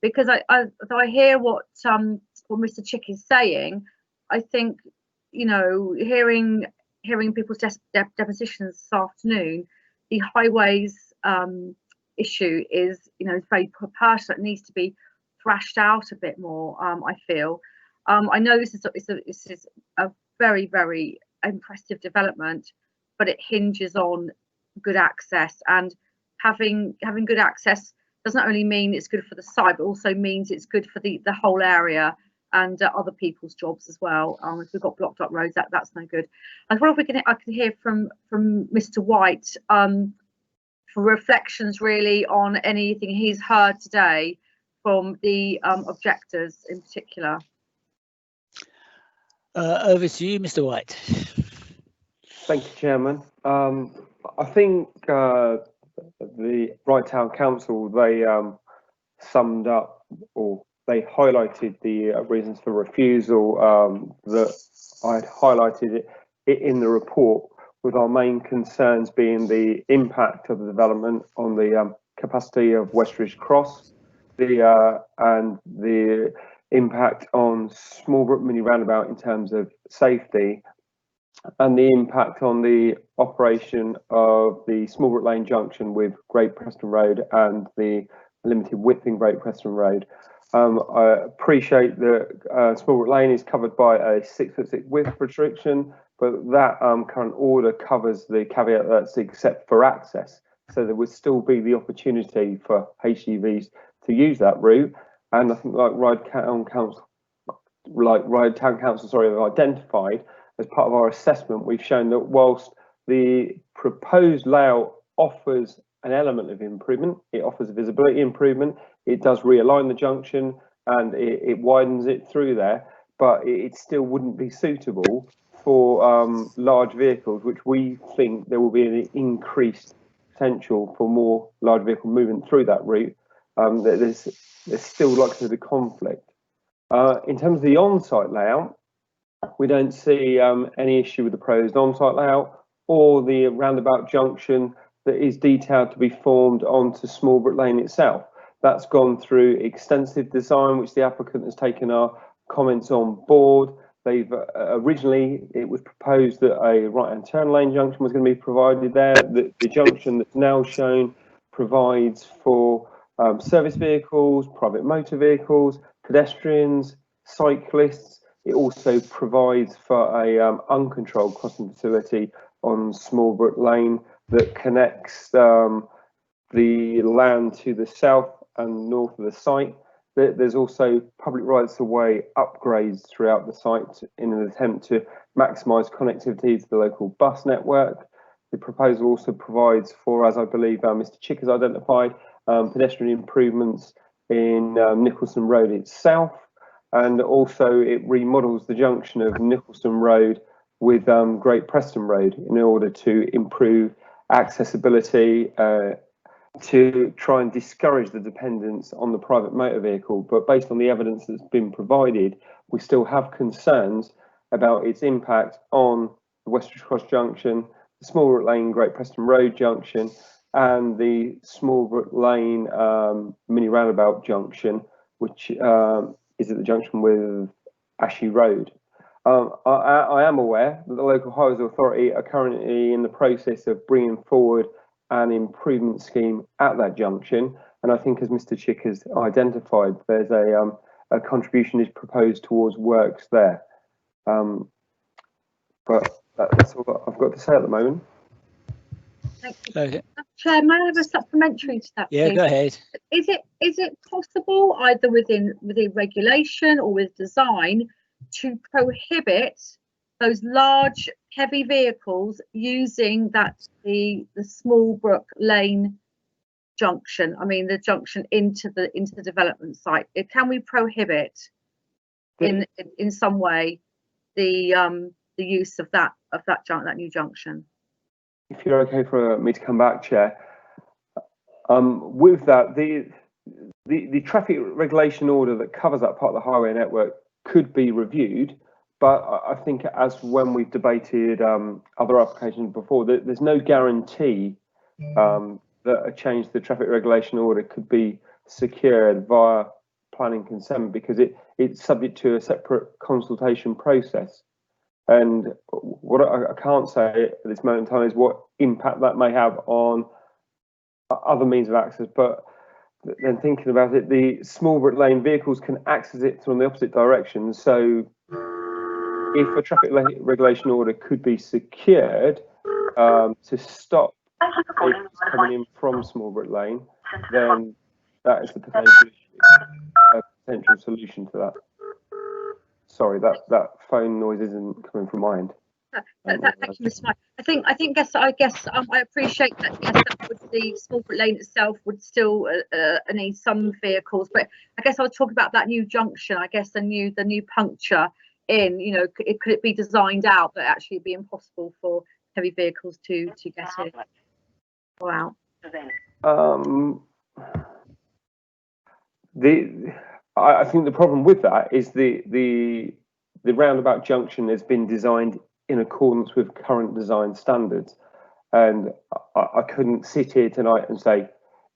because I hear what Mr. Chick is saying. I think, you know, hearing people's depositions this afternoon, the highways issue is, you know, very personal. It needs to be thrashed out a bit more. I feel. I know this is a very, very impressive development, but it hinges on good access, and having good access does not only mean it's good for the site, but also means it's good for the whole area and other people's jobs as well. If we've got blocked up roads, that's no good. I wonder if I can hear from Mr. White for reflections really on anything he's heard today from the objectors in particular. Over to you, Mr. White. Thank you, Chairman. I think the Ryde Town Council, they summed up, or they highlighted the reasons for refusal that I had highlighted it in the report, with our main concerns being the impact of the development on the capacity of Westridge Cross, and the impact on Smallbrook Mini Roundabout in terms of safety, and the impact on the operation of the Smallbrook Lane junction with Great Preston Road and the limited width in Great Preston Road. I appreciate that Smallbrook Lane is covered by a 6'6" width restriction, but that current order covers the caveat that's except for access. So there would still be the opportunity for HGVs to use that route. And I think like Ryde Town Council, have identified as part of our assessment, we've shown that whilst the proposed layout offers an element of improvement, it offers a visibility improvement, it does realign the junction and it widens it through there, but it still wouldn't be suitable for large vehicles, which we think there will be an increased potential for more large vehicle movement through that route. There's still likely to be conflict. In terms of the on-site layout, we don't see any issue with the proposed on-site layout or the roundabout junction that is detailed to be formed onto Smallbrook Lane itself. That's gone through extensive design, which the applicant has taken our comments on board. They've originally, it was proposed that a right-hand turn lane junction was going to be provided there. The junction that's now shown provides for service vehicles, private motor vehicles, pedestrians, cyclists. It also provides for a uncontrolled crossing facility on Smallbrook Lane that connects the land to the south and north of the site. There's also public rights of way upgrades throughout the site in an attempt to maximise connectivity to the local bus network. The proposal also provides for, as I believe Mr. Chick has identified, pedestrian improvements in Nicholson Road itself, and also it remodels the junction of Nicholson Road with Great Preston Road in order to improve accessibility, to try and discourage the dependence on the private motor vehicle. But based on the evidence that's been provided, we still have concerns about its impact on the Westridge Cross Junction, the Smallbrook Lane Great Preston Road junction, and the Smallbrook Lane mini roundabout junction, which is at the junction with Ashley Road. I am aware that the local highways authority are currently in the process of bringing forward an improvement scheme at that junction, and I think, as Mr. Chick has identified, there's a contribution is proposed towards works there. But that's all I've got to say at the moment. Thank you. Okay. Chair, may I have a supplementary to that, yeah, please? Go ahead. Is it possible, either within regulation or with design, to prohibit those large heavy vehicles using the Smallbrook Lane junction? I mean, the junction into the development site. Can we prohibit in some way the use of that new junction? If you're okay for me to come back, Chair, with that, the traffic regulation order that covers that part of the highway network could be reviewed, but I think, as when we've debated other applications before, there's no guarantee that a change to the traffic regulation order could be secured via planning consent, because it's subject to a separate consultation process. And what I can't say at this moment in time is what impact that may have on other means of access. But then thinking about it, the Smallbrook Lane vehicles can access it from the opposite direction. So if a traffic regulation order could be secured to stop vehicles coming in from Smallbrook Lane, then that is the potential solution to that. Sorry, that phone noise isn't coming from my end. Thank you, Mr. Mike. I guess I appreciate that. Yes, the Smallbrook Lane itself would still need some vehicles, but I guess I was talking about that new junction. I guess the new puncture in. Could it be designed out that actually it'd be impossible for heavy vehicles to get in or out? I think the problem with that is the roundabout junction has been designed in accordance with current design standards, and I couldn't sit here tonight and say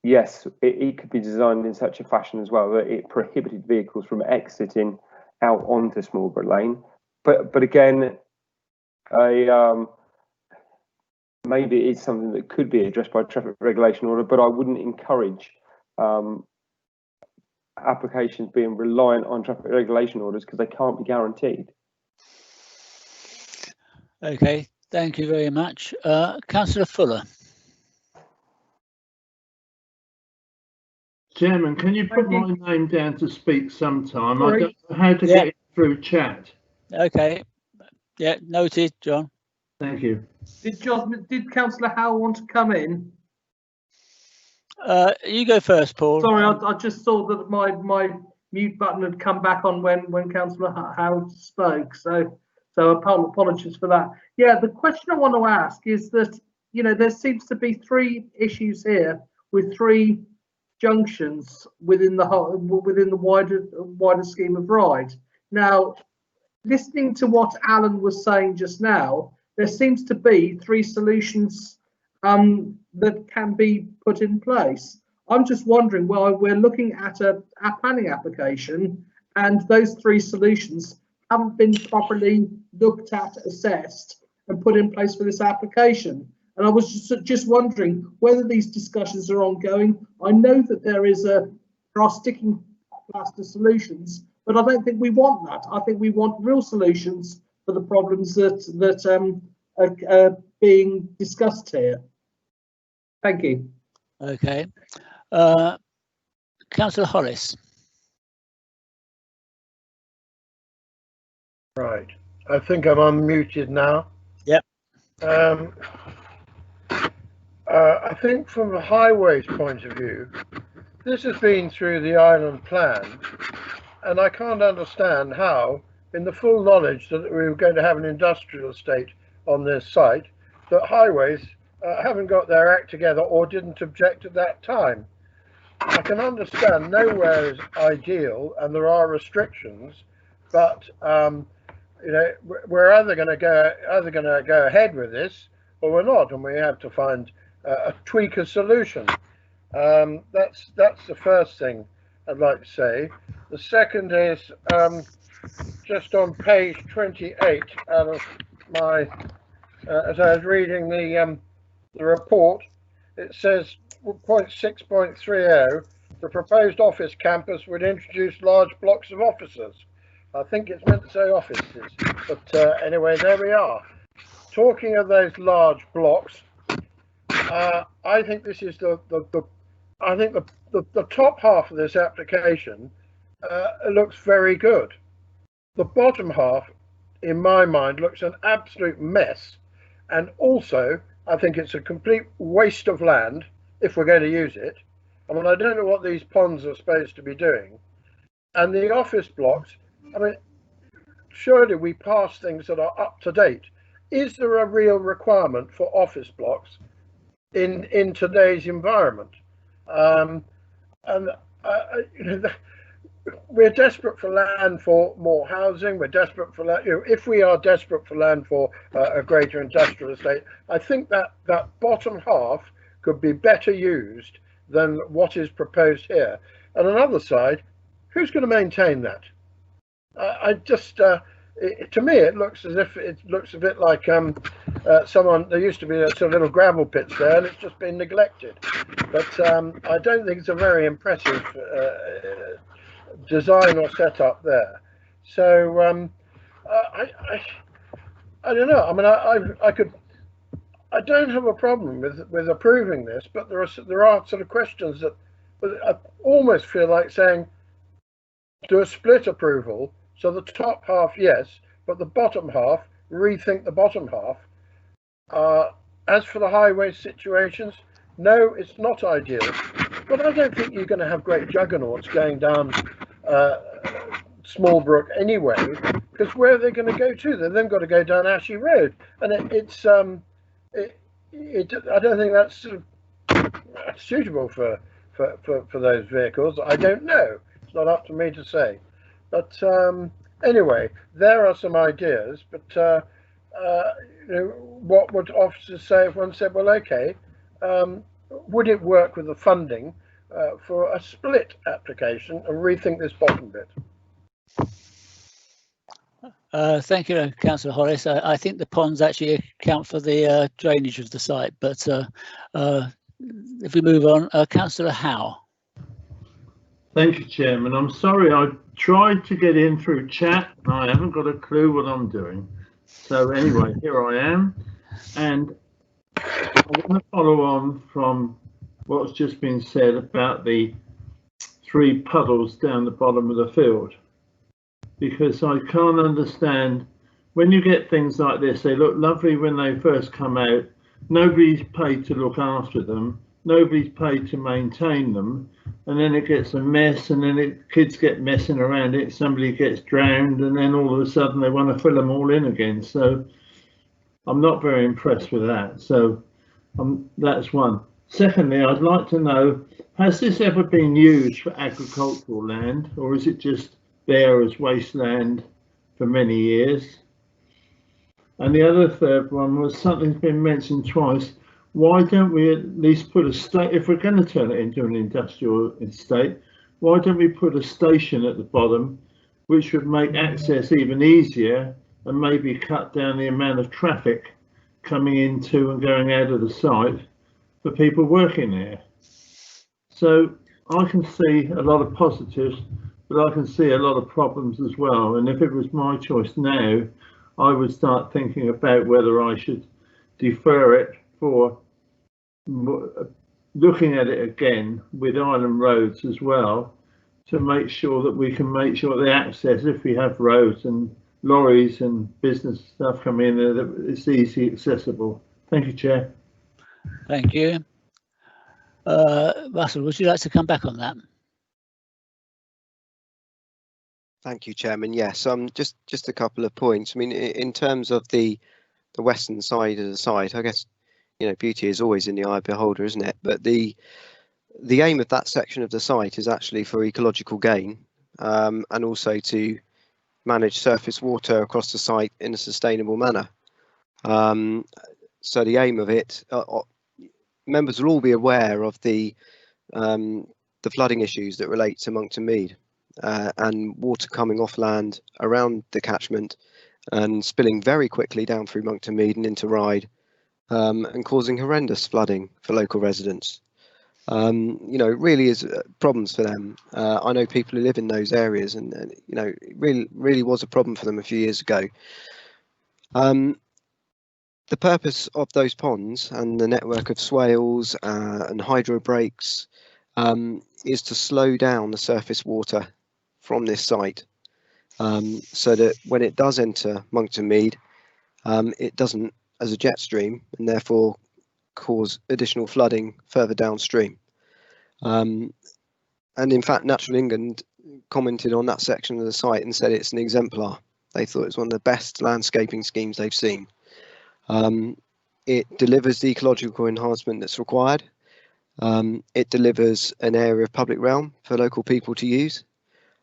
yes, it could be designed in such a fashion as well that it prohibited vehicles from exiting out onto Smallbrook Lane. But again, maybe it's something that could be addressed by traffic regulation order, but I wouldn't encourage applications being reliant on traffic regulation orders because they can't be guaranteed. Okay, thank you very much. Councillor Fuller. Chairman, can you put my name down to speak sometime? I don't know how to get it through chat. Okay, yeah, noted, John. Thank you. Did Councillor Howell want to come in? You go first, Paul. Sorry, I just saw that my mute button had come back on when Councillor Howell spoke. So apologies for that. Yeah, the question I want to ask is that, you know, there seems to be three issues here with three junctions within the wider scheme of Ryde. Now, listening to what Alan was saying just now, there seems to be three solutions that can be put in place. I'm just wondering, well, we're looking at a planning application and those three solutions haven't been properly looked at, assessed and put in place for this application. And I was just wondering whether these discussions are ongoing. I know that there are sticking plaster solutions, but I don't think we want that. I think we want real solutions for the problems that are being discussed here. Thank you. Okay. Councillor Hollis. Right. I think I'm unmuted now. Yep. I think from a highways point of view, this has been through the island plan, and I can't understand how, in the full knowledge that we were going to have an industrial estate on this site, that highways haven't got their act together or didn't object at that time. I can understand nowhere is ideal and there are restrictions, but you know, we're either going to go ahead with this or we're not, and we have to find tweak a solution. That's the first thing I'd like to say. The second is just on page 28 out of my, as I was reading the report, it says point 6.30, the proposed office campus would introduce large blocks of offices. I think it's meant to say offices, but anyway, there we are. Talking of those large blocks, I think this is the top half of this application looks very good. The bottom half, in my mind, looks an absolute mess, and also I think it's a complete waste of land if we're going to use it. I mean, I don't know what these ponds are supposed to be doing. And the office blocks, I mean, surely we pass things that are up to date. Is there a real requirement for office blocks in today's environment? You know, we're desperate for land for more housing. We're desperate for land. You know, if we are desperate for land for a greater industrial estate, I think that bottom half could be better used than what is proposed here. And on the other side, who's going to maintain that? I just, to me, it looks as if it looks a bit like someone. There used to be some little gravel pits there, and it's just been neglected. But I don't think it's a very impressive design or setup there. So I don't know. I mean, I don't have a problem with approving this, but there are sort of questions that I almost feel like saying, do a split approval. So the top half, yes, but the bottom half, rethink the bottom half. As for the highway situations, no, it's not ideal. But I don't think you're going to have great juggernauts going down Smallbrook anyway, because where are they going to go to? They've then got to go down Ashy Road, and I don't think that's sort of suitable for those vehicles. I don't know. It's not up to me to say. But anyway, there are some ideas. But you know, what would officers say if one said, well, okay, would it work with the funding for a split application and rethink this bottom bit? Thank you, Councillor Hollis. I think the ponds actually account for the drainage of the site, but if we move on, Councillor Howe. Thank you, Chairman. I'm sorry, I tried to get in through chat and I haven't got a clue what I'm doing. So anyway, here I am. And I want to follow on from what's just been said about the 3 puddles down the bottom of the field. Because I can't understand, when you get things like this, they look lovely when they first come out. Nobody's paid to look after them. Nobody's paid to maintain them. And then it gets a mess, and then kids get messing around it. Somebody gets drowned, and then all of a sudden they want to fill them all in again. So I'm not very impressed with that. So that's one. Secondly, I'd like to know, has this ever been used for agricultural land, or is it just there as wasteland for many years? And the other third one was something's been mentioned twice. Why don't we at least put a state, if we're going to turn it into an industrial estate, why don't we put a station at the bottom, which would make access even easier and maybe cut down the amount of traffic coming into and going out of the site for people working there? So I can see a lot of positives, but I can see a lot of problems as well. And if it was my choice now, I would start thinking about whether I should defer it for looking at it again with Island Roads as well, to make sure that we can make sure the access, if we have roads and lorries and business stuff come in, that it's easy accessible. Thank you, Chair. Thank you. Russell, would you like to come back on that? Thank you, Chairman. Yes, just a couple of points. I mean, in terms of the western side of the site, I guess, you know, beauty is always in the eye of the beholder, isn't it? But the aim of that section of the site is actually for ecological gain, and also to manage surface water across the site in a sustainable manner. So the aim of it, members will all be aware of the flooding issues that relate to Monkton Mead, and water coming off land around the catchment and spilling very quickly down through Monkton Mead and into Ryde, and causing horrendous flooding for local residents. You know, it really is problems for them. I know people who live in those areas, and you know, it really was a problem for them a few years ago. The purpose of those ponds and the network of swales and hydro breaks is to slow down the surface water from this site, so that when it does enter Monkton Mead, it doesn't as a jet stream and therefore cause additional flooding further downstream. And in fact, Natural England commented on that section of the site and said it's an exemplar. They thought it was one of the best landscaping schemes they've seen. It delivers the ecological enhancement that's required. It delivers an area of public realm for local people to use.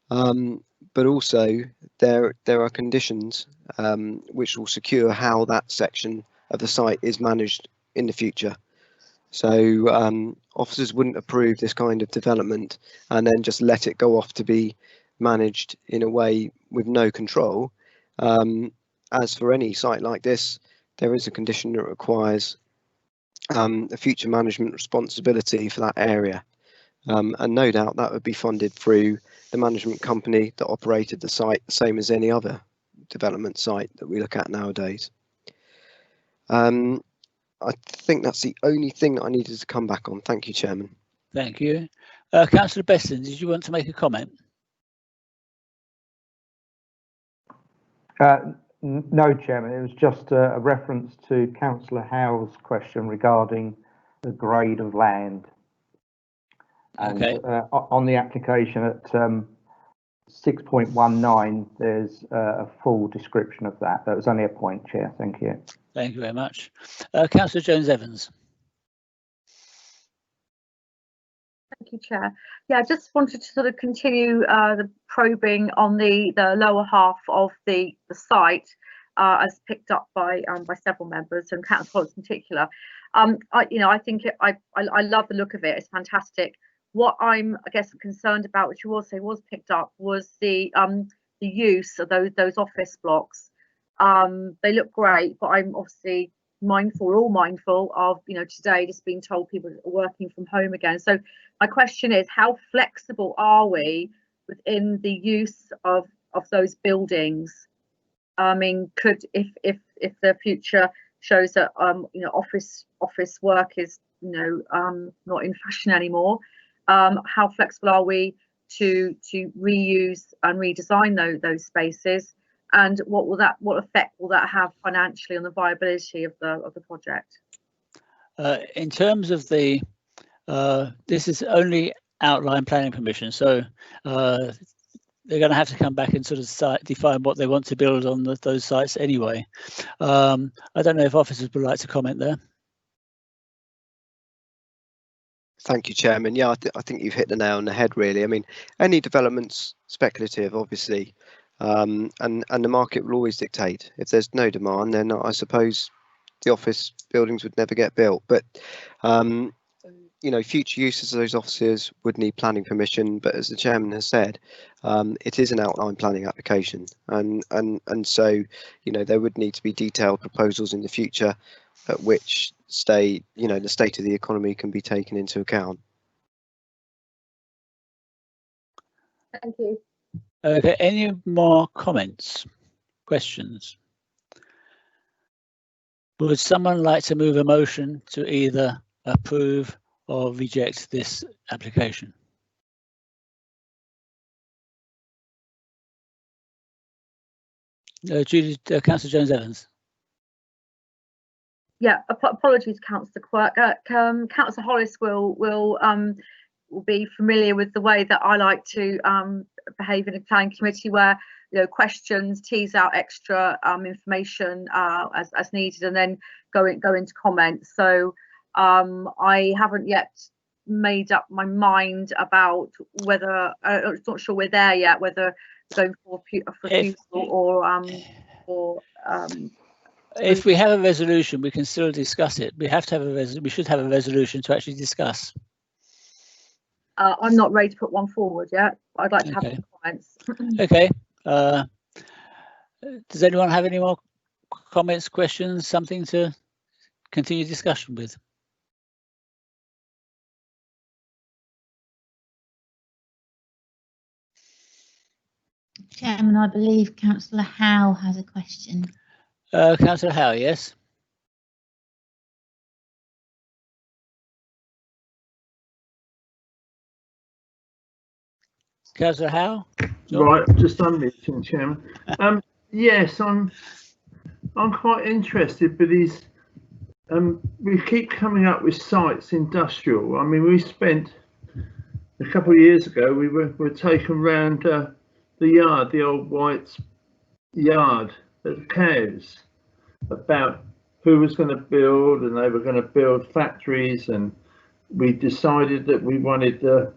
But also there are conditions which will secure how that section of the site is managed in the future. So officers wouldn't approve this kind of development and then just let it go off to be managed in a way with no control. As for any site like this, there is a condition that requires a future management responsibility for that area. And no doubt that would be funded through the management company that operated the site, the same as any other development site that we look at nowadays. I think that's the only thing that I needed to come back on. Thank you, Chairman. Thank you. Councillor Besson, did you want to make a comment? No, Chairman. It was just a reference to Councillor Howe's question regarding the grade of land. And okay. On the application at 6.19, there's a full description of that. That was only a point, Chair. Thank you. Thank you very much. Councillor Jones-Evans. Thank you, Chair. Yeah, I just wanted to sort of continue the probing on the lower half of the site, as picked up by several members and Councillor Hollis in particular. I think I love the look of it. It's fantastic. What I'm, I guess, concerned about, which you also was picked up, was the use of those office blocks. They look great, but I'm obviously mindful, we're all mindful of, you know, today just being told people are working from home again. So my question is, how flexible are we within the use of those buildings? I mean, could if the future shows that you know, office work is, you know, not in fashion anymore, how flexible are we to reuse and redesign those spaces, and what effect will that have financially on the viability of the project? In terms of the this is only outline planning permission, so they're going to have to come back and sort of define what they want to build on those sites anyway. I don't know if officers would like to comment there. Thank you, Chairman. Yeah, I think you've hit the nail on the head, really. I mean, any development's speculative, obviously, and the market will always dictate. If there's no demand, then I suppose the office buildings would never get built. But you know, future uses of those offices would need planning permission. But as the Chairman has said, it is an outline planning application, and so, you know, there would need to be detailed proposals in the future at which state, you know, the state of the economy can be taken into account. Thank you. Okay, any more comments, questions? Would someone like to move a motion to either approve or reject this application? Judy, Councillor Jones-Evans. Yeah, apologies, Councillor Quirk. Councillor Hollis will be familiar with the way that I like to behave in a planning committee, where, you know, questions, tease out extra information as needed, and then go into comments. So I haven't yet made up my mind about whether I'm not sure we're there yet, whether going for refusal or if we have a resolution, we can still discuss it. We have to have we should have a resolution to actually discuss. I'm not ready to put one forward yet. I'd like to have some comments. Okay. Does anyone have any more comments, questions, something to continue discussion with? Chairman, I believe Councillor Howe has a question. Councillor Howe, yes. Councillor Howe? Right, just unmuting, Chairman. Yes, I'm quite interested, but we keep coming up with sites industrial. I mean, we spent a couple of years ago, we were taken round the yard, the old White's yard at the cows, about who was going to build, and they were going to build factories, and we decided that we wanted the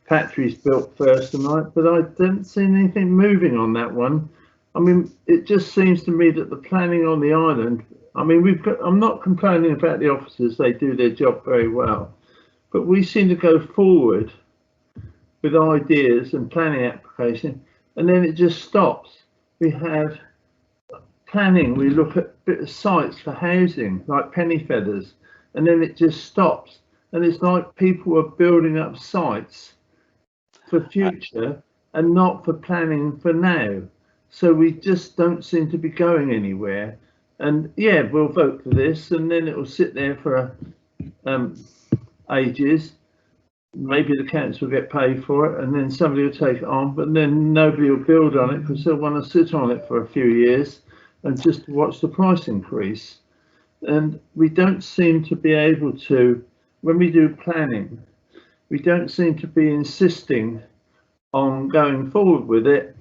factories built first tonight, but I didn't see anything moving on that one. I mean, it just seems to me that the planning on the island, I mean, I'm not complaining about the officers, they do their job very well, but we seem to go forward with ideas and planning application, and then it just stops. We have planning, we look at bit of sites for housing like penny feathers, and then it just stops, and it's like people are building up sites for future and not for planning for now. So we just don't seem to be going anywhere. And yeah, we'll vote for this, and then it will sit there for ages. Maybe the council will get paid for it, and then somebody will take it on, but then nobody will build on it because they'll want to sit on it for a few years and just watch the price increase. And we don't seem to be able to, when we do planning, we don't seem to be insisting on going forward with it,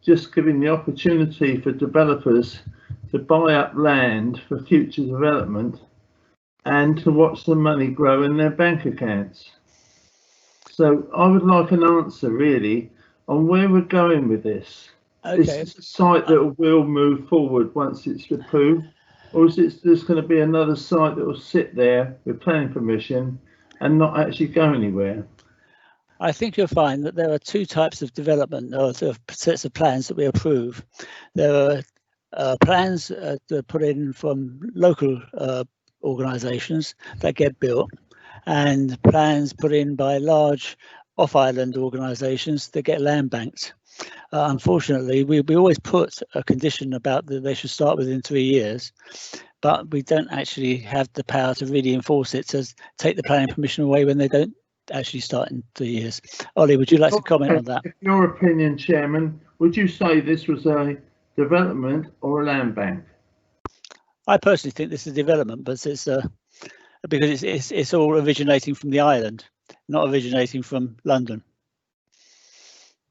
just giving the opportunity for developers to buy up land for future development and to watch the money grow in their bank accounts. So I would like an answer really on where we're going with this. Okay. Is this a site that will move forward once it's approved, or is it just going to be another site that will sit there with planning permission and not actually go anywhere? I think you'll find that there are two types of development or sort of sets of plans that we approve. There are plans that are put in from local organisations that get built, and plans put in by large off-island organisations that get land banked. Unfortunately, we always put a condition about that they should start within 3 years, but we don't actually have the power to really enforce it, to take the planning permission away when they don't actually start in 3 years. Ollie, would you like to comment on that? In your opinion, Chairman, would you say this was a development or a land bank? I personally think this is development, but it's because it's all originating from the island, not originating from London.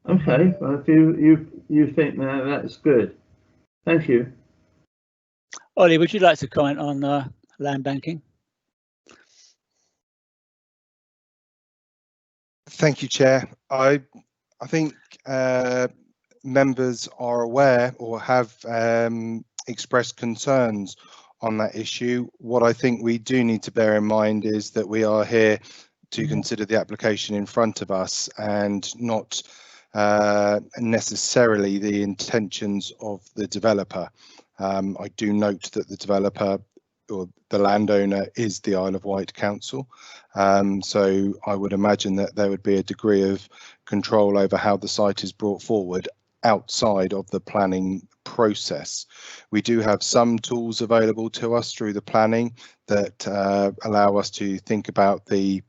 Okay, well, if you think that's good, thank you. Ollie, would you like to comment on land banking? Thank you, Chair. I think members are aware or have expressed concerns on that issue. What I think we do need to bear in mind is that we are here to consider the application in front of us and not necessarily the intentions of the developer. I do note that the developer or the landowner is the Isle of Wight Council, so I would imagine that there would be a degree of control over how the site is brought forward outside of the planning process. We do have some tools available to us through the planning that allow us to think about the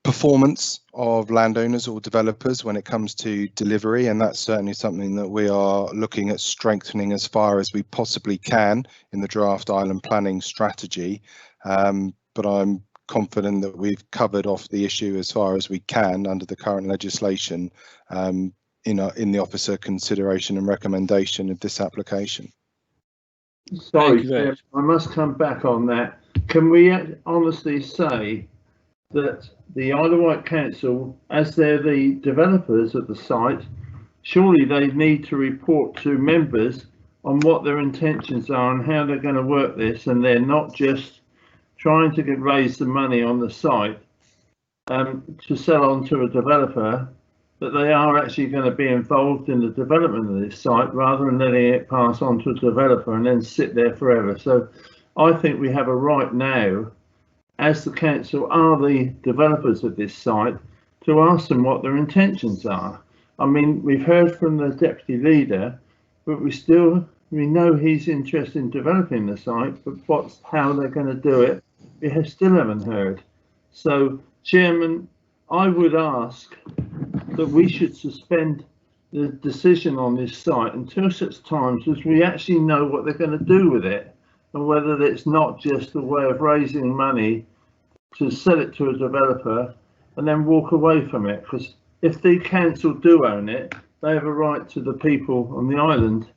performance of landowners or developers when it comes to delivery, and that's certainly something that we are looking at strengthening as far as we possibly can in the draft island planning strategy. But I'm confident that we've covered off the issue as far as we can under the current legislation in the officer consideration and recommendation of this application. Sorry, I must come back on that. Can we honestly say that the Isle of Wight Council, as they're the developers at the site, surely they need to report to members on what their intentions are and how they're going to work this, and they're not just trying to raise the money on the site to sell on to a developer, that they are actually going to be involved in the development of this site rather than letting it pass on to a developer and then sit there forever. So I think we have a right now, as the council are the developers of this site, to ask them what their intentions are. I mean, we've heard from the deputy leader, but we know he's interested in developing the site, but how they're going to do it, we still haven't heard. So, Chairman, I would ask that we should suspend the decision on this site until such times as we actually know what they're going to do with it, and whether it's not just a way of raising money to sell it to a developer and then walk away from it. Because if the council do own it, they have a right to the people on the island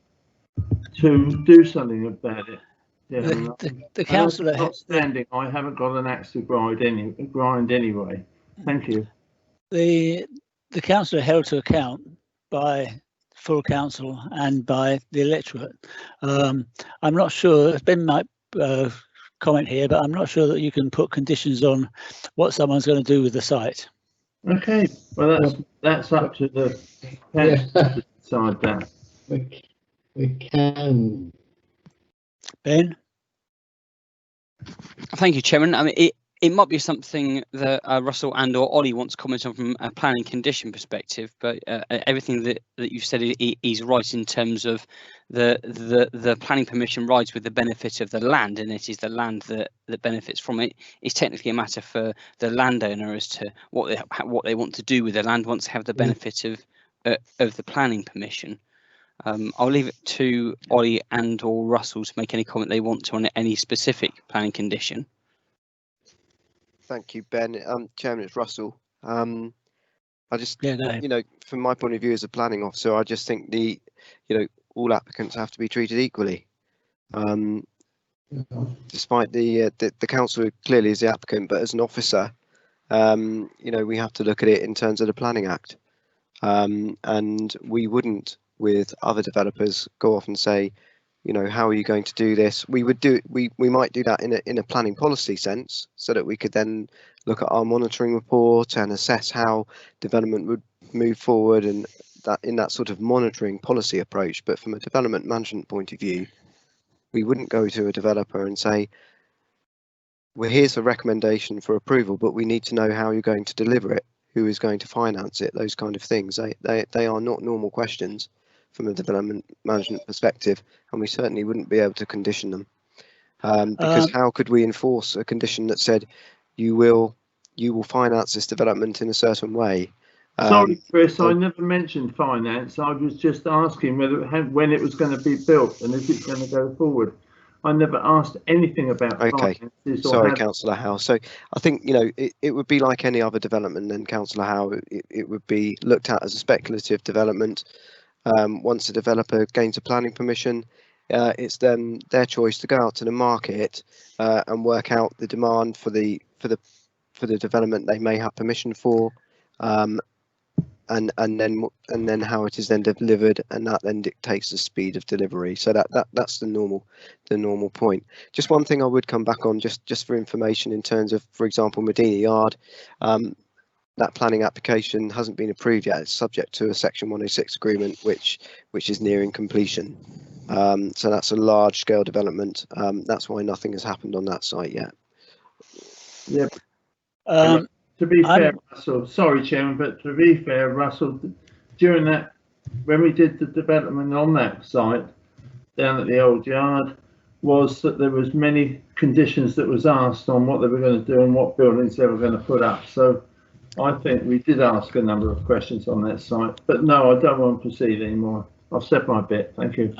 to do something about it. Yeah, the council notwithstanding, I haven't got an axe to grind anyway. Thank you. The council are held to account by full council and by the electorate. I'm not sure, it's been my comment here, but I'm not sure that you can put conditions on what someone's going to do with the site. Okay, well that's up to the council to decide that. We can. Ben? Thank you, Chairman. I mean, it might be something that Russell and or Ollie wants to comment on from a planning condition perspective, but everything that you've said is right in terms of the planning permission rides with the benefit of the land, and it is the land that benefits from it. It's technically a matter for the landowner as to what they want to do with the land once they have the benefit of the planning permission. I'll leave it to Ollie and or Russell to make any comment they want to on any specific planning condition. Thank you, Ben. Chairman, it's Russell. I just, you know, from my point of view as a planning officer, I just think all applicants have to be treated equally. Despite the council clearly is the applicant, but as an officer, we have to look at it in terms of the Planning Act, and we wouldn't, with other developers, go off and say, how are you going to do this? We might do that in a planning policy sense, so that we could then look at our monitoring report and assess how development would move forward and in that sort of monitoring policy approach. But from a development management point of view, we wouldn't go to a developer and say, well, here's a recommendation for approval, but we need to know how you're going to deliver it, who is going to finance it, those kind of things. They are not normal questions from a development management perspective, and we certainly wouldn't be able to condition them. Because how could we enforce a condition that said you will finance this development in a certain way? Sorry, Chris, I never mentioned finance. I was just asking when it was going to be built and is it going to go forward. I never asked anything about finances. Sorry, Councillor Howe. So I think, you know, it would be like any other development then, Councillor Howe. It would be looked at as a speculative development. Once the developer gains a planning permission, it's then their choice to go out to the market and work out the demand for the development they may have permission for, and then how it is then delivered, and that then dictates the speed of delivery. So that's the normal point. Just one thing I would come back on, just for information, in terms of, for example, Medina Yard, that planning application hasn't been approved yet. It's subject to a Section 106 agreement, which is nearing completion. So that's a large scale development. That's why nothing has happened on that site yet. Yeah. To be fair, Russell, sorry, Chairman, but to be fair, Russell, during that, when we did the development on that site down at the old yard, was that there was many conditions that was asked on what they were going to do and what buildings they were going to put up. So I think we did ask a number of questions on that site. But no, I don't want to proceed anymore. I've said my bit. Thank you.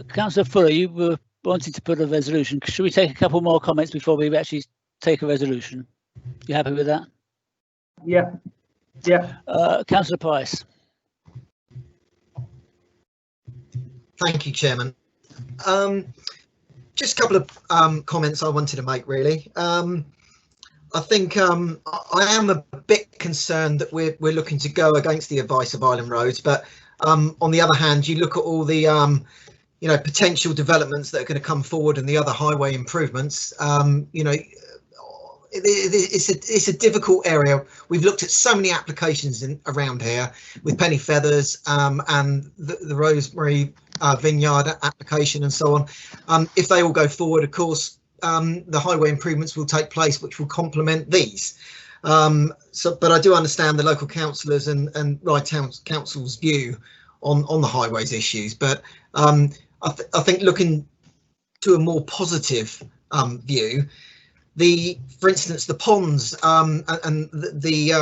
Councillor Fuller, you were wanting to put a resolution. Should we take a couple more comments before we actually take a resolution? You happy with that? Yeah. Yeah. Councillor Price. Thank you, Chairman. Just a couple of comments I wanted to make, really. I think I am a bit concerned that we're looking to go against the advice of Island Roads, but on the other hand, you look at all the potential developments that are going to come forward and the other highway improvements. It's a difficult area. We've looked at so many applications around here with Penny Feathers and the Rosemary Vineyard application and so on. If they all go forward, of course, the highway improvements will take place, which will complement these. But I do understand the local councillors and Ryde Town Council's view on the highways issues. But I think looking to a more positive view, for instance, the ponds and the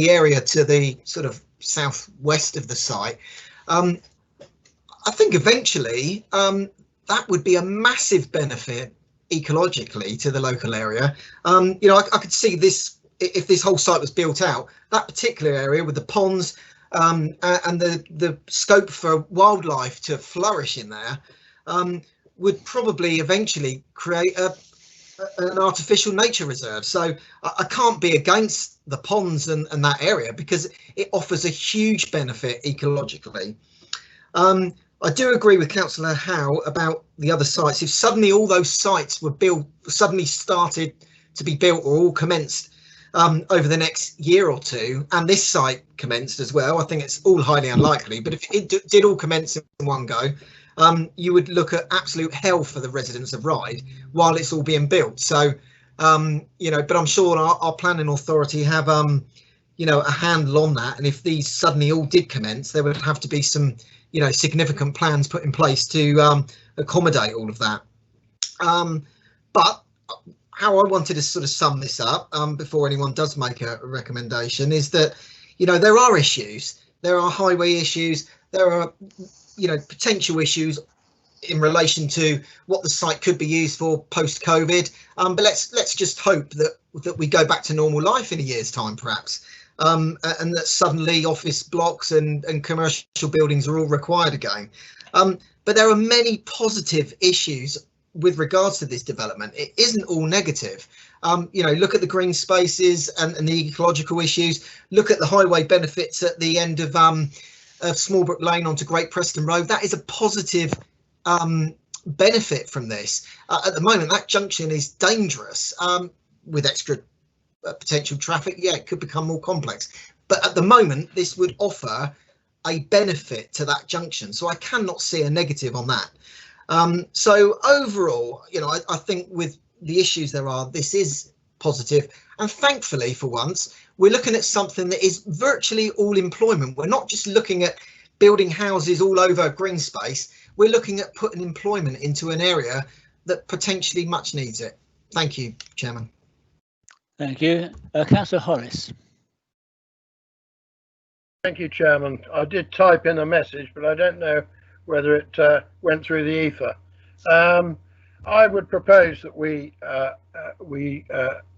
area to the sort of southwest of the site, I think eventually that would be a massive benefit ecologically to the local area. I could see this, if this whole site was built out, that particular area with the ponds and the scope for wildlife to flourish in there would probably eventually create an artificial nature reserve. So I can't be against the ponds and that area because it offers a huge benefit ecologically. I do agree with Councillor Howe about the other sites. If suddenly all those sites were suddenly started to be built or all commenced over the next year or two, and this site commenced as well, I think it's all highly unlikely, but if it did all commence in one go, you would look at absolute hell for the residents of Ryde while it's all being built. So, but I'm sure our planning authority have, a handle on that. And if these suddenly all did commence, there would have to be some, significant plans put in place to accommodate all of that. But how I wanted to sort of sum this up before anyone does make a recommendation is that, there are issues. There are highway issues. There are potential issues in relation to what the site could be used for post-COVID. But let's just hope that we go back to normal life in a year's time, perhaps, and that suddenly office blocks and commercial buildings are all required again. But there are many positive issues with regards to this development. It isn't all negative. Look at the green spaces and the ecological issues. Look at the highway benefits at the end of Smallbrook Lane onto Great Preston Road. That is a positive benefit from this. At the moment, that junction is dangerous with extra potential traffic, yeah, it could become more complex. But at the moment, this would offer a benefit to that junction. So I cannot see a negative on that. So overall, you know, I think with the issues there are, this is positive. And thankfully, for once, we're looking at something that is virtually all employment. We're not just looking at building houses all over green space. We're looking at putting employment into an area that potentially much needs it. Thank you, Chairman. Thank you. Councillor Hollis. Thank you, Chairman. I did type in a message, but I don't know whether it went through the ether. I would propose that we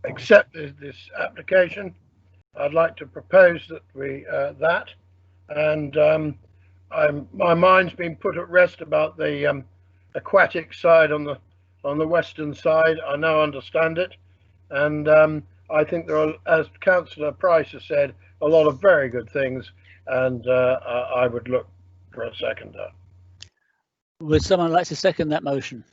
accept this application. I'd like to propose that we and my mind's been put at rest about the aquatic side on the western side. I now understand it, and I think there are, as Councillor Price has said, a lot of very good things, and I would look for a seconder. Would someone like to second that motion?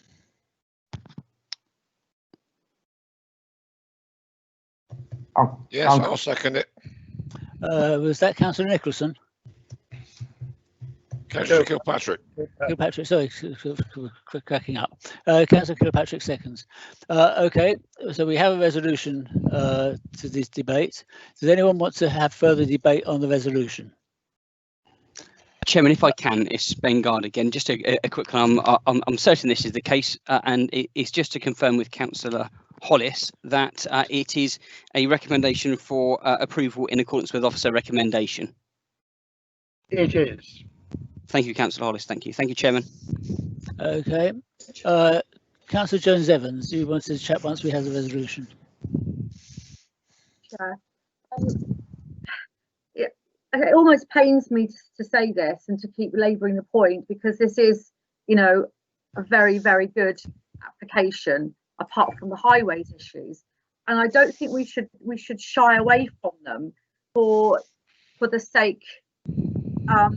Yes, I'll second it. Was that Councillor Nicholson? Councillor Kilpatrick. Kilpatrick, sorry, cracking up. Councillor Kilpatrick seconds. Okay, so we have a resolution to this debate. Does anyone want to have further debate on the resolution? Chairman, if I can, it's Ben Gard again. Just a quick one. I'm certain this is the case, and it's just to confirm with Councillor Hollis that it is a recommendation for approval in accordance with officer recommendation. It is. Thank you, Councillor Hollis. Thank you. Thank you, Chairman. Okay. Councillor Jones-Evans, do you want to chat once we have the resolution? Sure. It almost pains me to say this and to keep labouring the point, because this is, you know, a very, very good application apart from the highways issues, and I don't think we should shy away from them for the sake of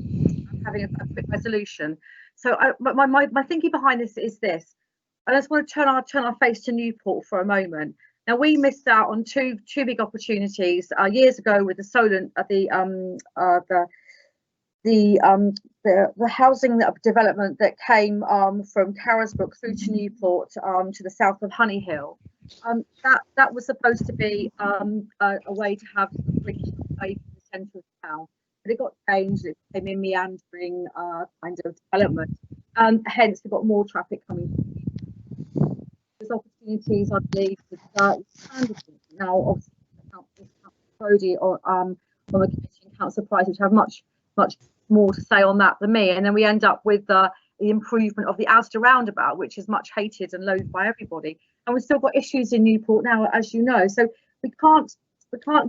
having a quick resolution. So my thinking behind this is this. I just want to turn our face to Newport for a moment. Now, we missed out on two big opportunities years ago with the Solent, the housing development that came from Carisbrooke through to Newport to the south of Honey Hill. That was supposed to be a way to have the bridge away from the centre of town, but it got changed. It became a meandering kind of development, hence we've got more traffic coming. There's opportunities, I believe, with now obviously Councillor Brodie on the committee and Councillor Price, which have much more to say on that than me, and then we end up with the improvement of the Asda roundabout, which is much hated and loathed by everybody, and we've still got issues in Newport now, as you know. So we can't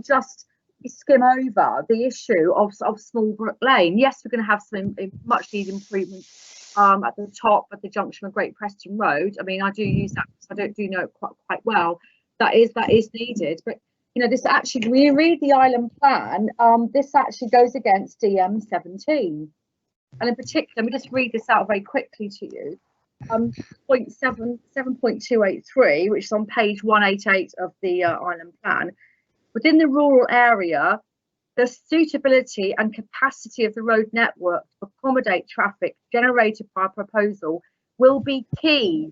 just skim over the issue of Smallbrook Lane. Yes, we're going to have some much needed improvements at the top at the junction of Great Preston Road. I mean, I do use that, so I do know it quite well. That is needed, but you know, this actually, when you read the island plan, this actually goes against DM17, and in particular, let me just read this out very quickly to you. 7.283, which is on page 188 of the island plan. Within the rural area, the suitability and capacity of the road network to accommodate traffic generated by a proposal will be key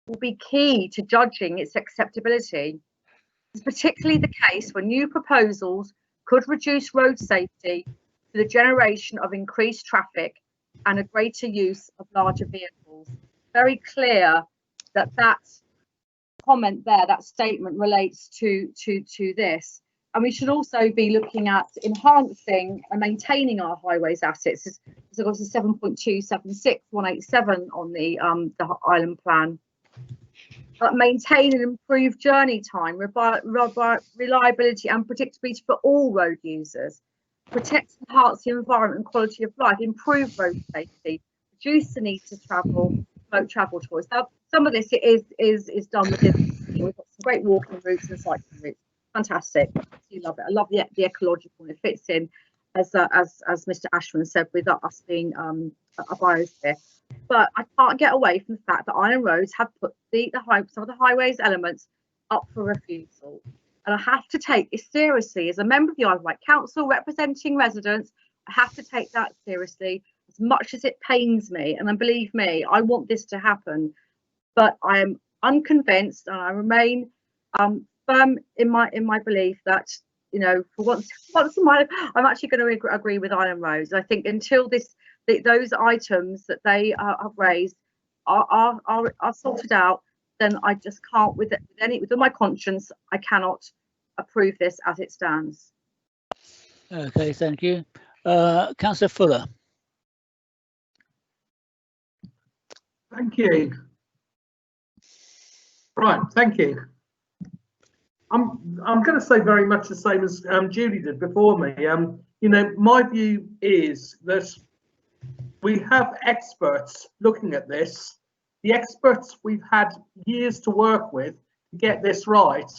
to judging its acceptability. It's particularly the case when new proposals could reduce road safety to the generation of increased traffic and a greater use of larger vehicles. Very clear that comment there, that statement relates to this. And we should also be looking at enhancing and maintaining our highways assets. There's obviously 7.276, 187 on the island plan. Maintain and improve journey time, reliability and predictability for all road users. Protect and enhance the environment and quality of life. Improve road safety. Reduce the need to promote travel choice. Now, some of this is done within. We've got some great walking routes and cycling routes. Fantastic. I love it. I love the ecological, and it fits in as Mr. Ashman said, with us being a biosphere. But I can't get away from the fact that Island Roads have put some of the highways elements up for refusal. And I have to take this seriously. As a member of the Isle of Wight Council representing residents, I have to take that seriously, as much as it pains me. And then believe me, I want this to happen. But I am unconvinced, and I remain firm in my belief that, you know, for once in my life, I'm actually going to agree with Island Rose. I think until those items that they have raised are sorted out, then I just can't, with my conscience, I cannot approve this as it stands. Okay, thank you. Councillor Fuller. Thank you. Right, thank you. I'm going to say very much the same as Julie did before me. You know, my view is that we have experts looking at this. The experts we've had years to work with to get this right,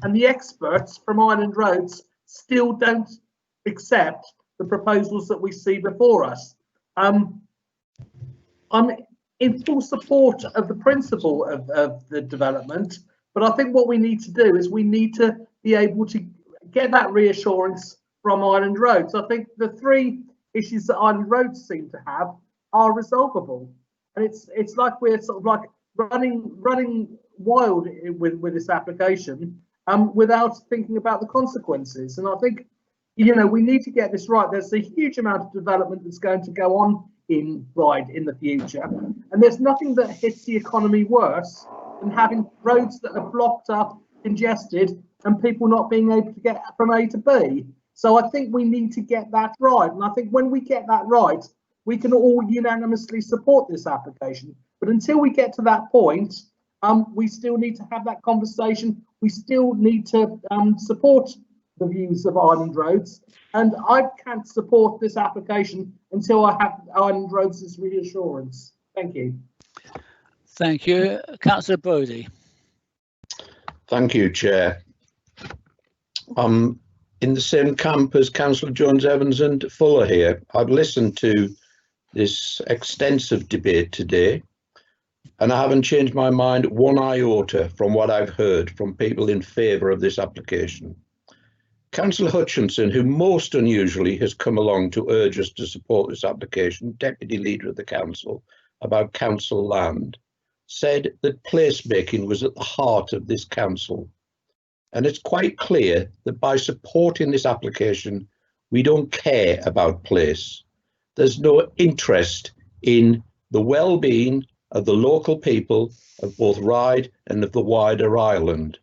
and the experts from Island Roads still don't accept the proposals that we see before us. I'm in full support of the principle of the development, but I think what we need to do is we need to be able to get that reassurance from Island Roads. I think the three issues that Island Roads seem to have are resolvable, and it's like we're sort of like running wild with this application without thinking about the consequences. And I think, you know, we need to get this right. There's a huge amount of development that's going to go on in Ryde in the future, and there's nothing that hits the economy worse than having roads that are blocked up, congested, and people not being able to get from A to B. So I think we need to get that right, and I think when we get that right, we can all unanimously support this application. But until we get to that point, we still need to have that conversation. We still need to support the views of Island Roads, and I can't support this application until I have Island Roads' reassurance. Thank you. Thank you. Councillor Brodie. Thank you, Chair. I'm in the same camp as Councillor Jones-Evans and Fuller here. I've listened to this extensive debate today, and I haven't changed my mind one iota from what I've heard from people in favour of this application. Councillor Hutchinson, who most unusually has come along to urge us to support this application, Deputy Leader of the Council, about council land, said that placemaking was at the heart of this council. And it's quite clear that by supporting this application, we don't care about place. There's no interest in the well-being of the local people of both Ryde and of the wider island.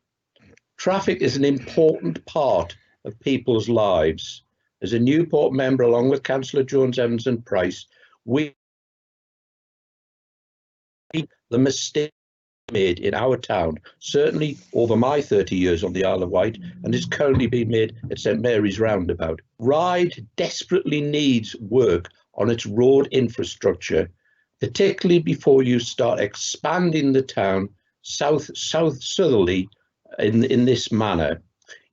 Traffic is an important part of people's lives. As a Newport member, along with Councillor Jones-Evans and Price, we the mistake made in our town, certainly over my 30 years on the Isle of Wight, and is currently being made at St Mary's Roundabout. Ryde desperately needs work on its road infrastructure, particularly before you start expanding the town southerly in this manner.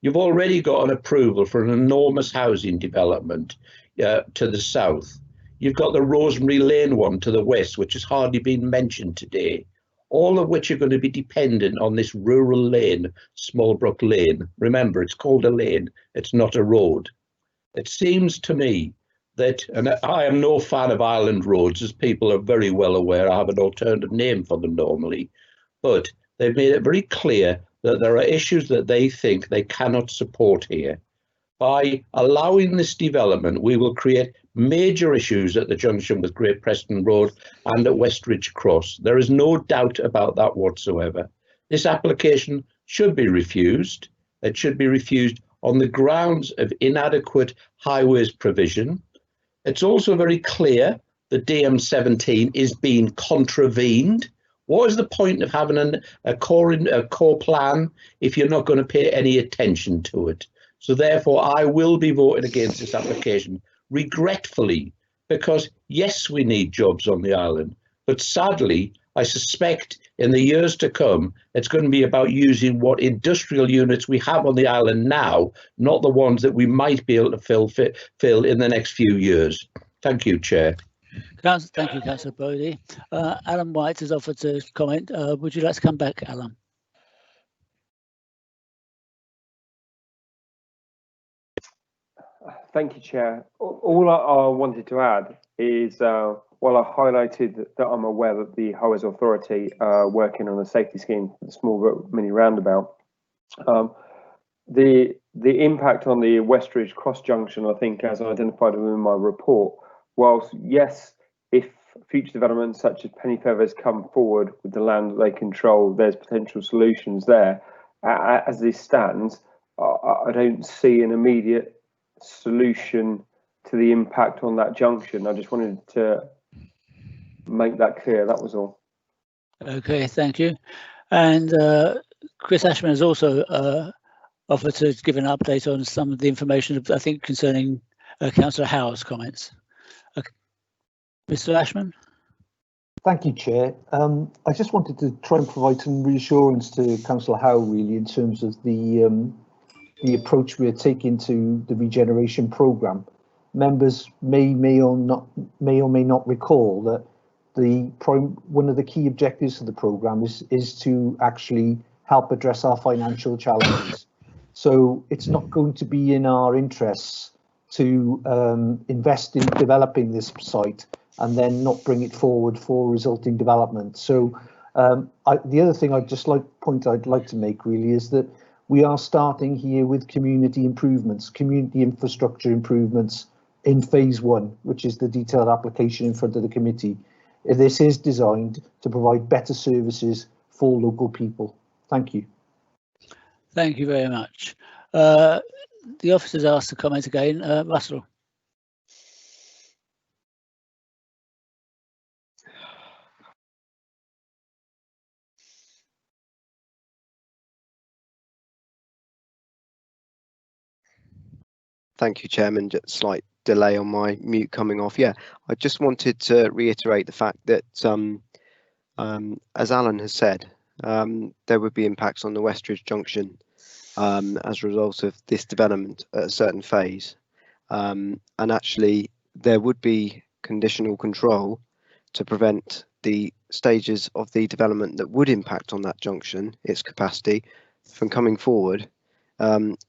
You've already got an approval for an enormous housing development to the south. You've got the Rosemary Lane one to the west, which has hardly been mentioned today, all of which are going to be dependent on this rural lane, Smallbrook Lane. Remember, it's called a lane, it's not a road. It seems to me that, and I am no fan of island roads, as people are very well aware, I have an alternative name for them normally, but they've made it very clear that there are issues that they think they cannot support here. By allowing this development, we will create major issues at the junction with Great Preston Road and at Westridge Cross. There is no doubt about that whatsoever. This application should be refused. It should be refused on the grounds of inadequate highways provision. It's also very clear that DM17 is being contravened. What is the point of having a core plan if you're not going to pay any attention to it? So therefore, I will be voting against this application, regretfully, because yes, we need jobs on the island, but sadly, I suspect in the years to come, it's going to be about using what industrial units we have on the island now, not the ones that we might be able to fill in the next few years. Thank you, Chair. Thank you, Councillor Brodie. Alan White has offered to comment. Would you like to come back, Alan? Thank you, Chair. All I wanted to add is, while I highlighted that I'm aware that the Highways Authority are working on a safety scheme for the small mini roundabout, the impact on the Westridge Cross Junction, I think, as identified in my report, whilst yes, if future developments such as Penny Feathers come forward with the land that they control, there's potential solutions there. As this stands, I don't see an immediate solution to the impact on that junction. I just wanted to make that clear. That was all. Okay, thank you. And Chris Ashman has also offered to give an update on some of the information, I think, concerning Councillor Howe's comments. Mr. Ashman? Thank you, Chair. I just wanted to try and provide some reassurance to Councillor Howe, really, in terms of the approach we're taking to the regeneration programme. Members may or may not recall that one of the key objectives of the programme is to actually help address our financial challenges. So it's not going to be in our interests to invest in developing this site and then not bring it forward for resulting development. So the other thing I'd like to make really is that we are starting here with community improvements, community infrastructure improvements in phase 1, which is the detailed application in front of the committee. This is designed to provide better services for local people. Thank you. Thank you very much. The officers asked to comment again. Russell. Thank you, Chairman. Just slight delay on my mute coming off. Yeah, I just wanted to reiterate the fact that, as Alan has said, there would be impacts on the Westridge Junction as a result of this development at a certain phase. And actually, there would be conditional control to prevent the stages of the development that would impact on that junction, its capacity, from coming forward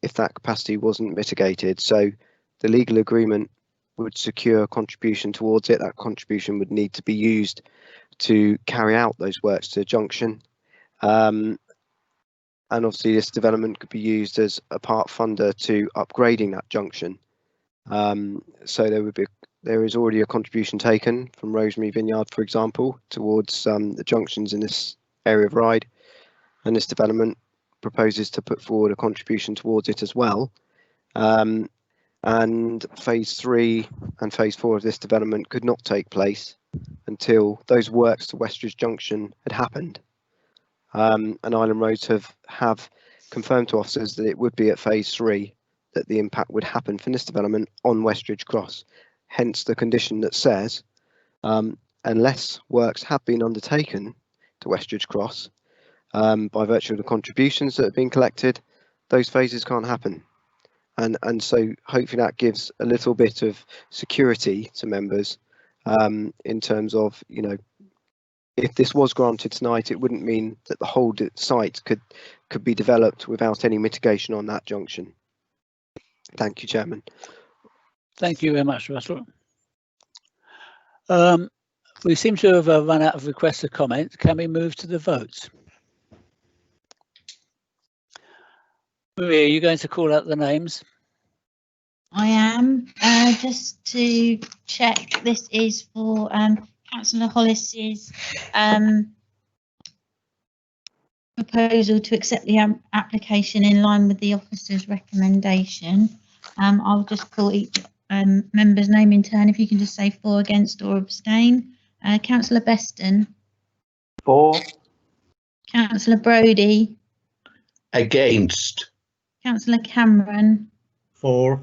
if that capacity wasn't mitigated. So the legal agreement would secure contribution towards it. That contribution would need to be used to carry out those works to the junction. And obviously this development could be used as a part funder to upgrading that junction. So there is already a contribution taken from Rosemary Vineyard, for example, towards the junctions in this area of Ryde, and this development proposes to put forward a contribution towards it as well. And phase 3 and phase 4 of this development could not take place until those works to Westridge Junction had happened. And Island Roads have confirmed to officers that it would be at phase 3 that the impact would happen from this development on Westridge Cross. Hence the condition that says, unless works have been undertaken to Westridge Cross by virtue of the contributions that have been collected, those phases can't happen. And so hopefully that gives a little bit of security to members in terms of, you know, if this was granted tonight, it wouldn't mean that the whole site could be developed without any mitigation on that junction. Thank you, Chairman. Thank you very much, Russell. We seem to have run out of requests to comment. Can we move to the vote? Maria, are you going to call out the names? I am. Just to check, this is for Councillor Hollis's proposal to accept the application in line with the officer's recommendation. I'll just call each member's name in turn. If you can just say for, against or abstain. Councillor Beston. For. Councillor Brodie. Against. Councillor Cameron. For.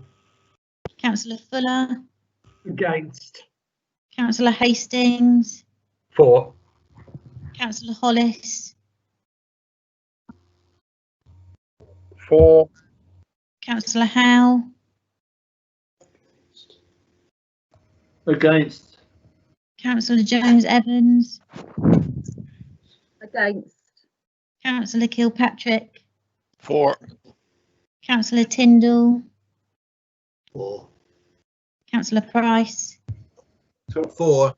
Councillor Fuller. Against. Councillor Hastings. For. Councillor Hollis. For. Councillor Howe. Against. Councillor Jones Evans. Against. Councillor Kilpatrick. For. Councillor Tyndall. 4. Councillor Price. 4.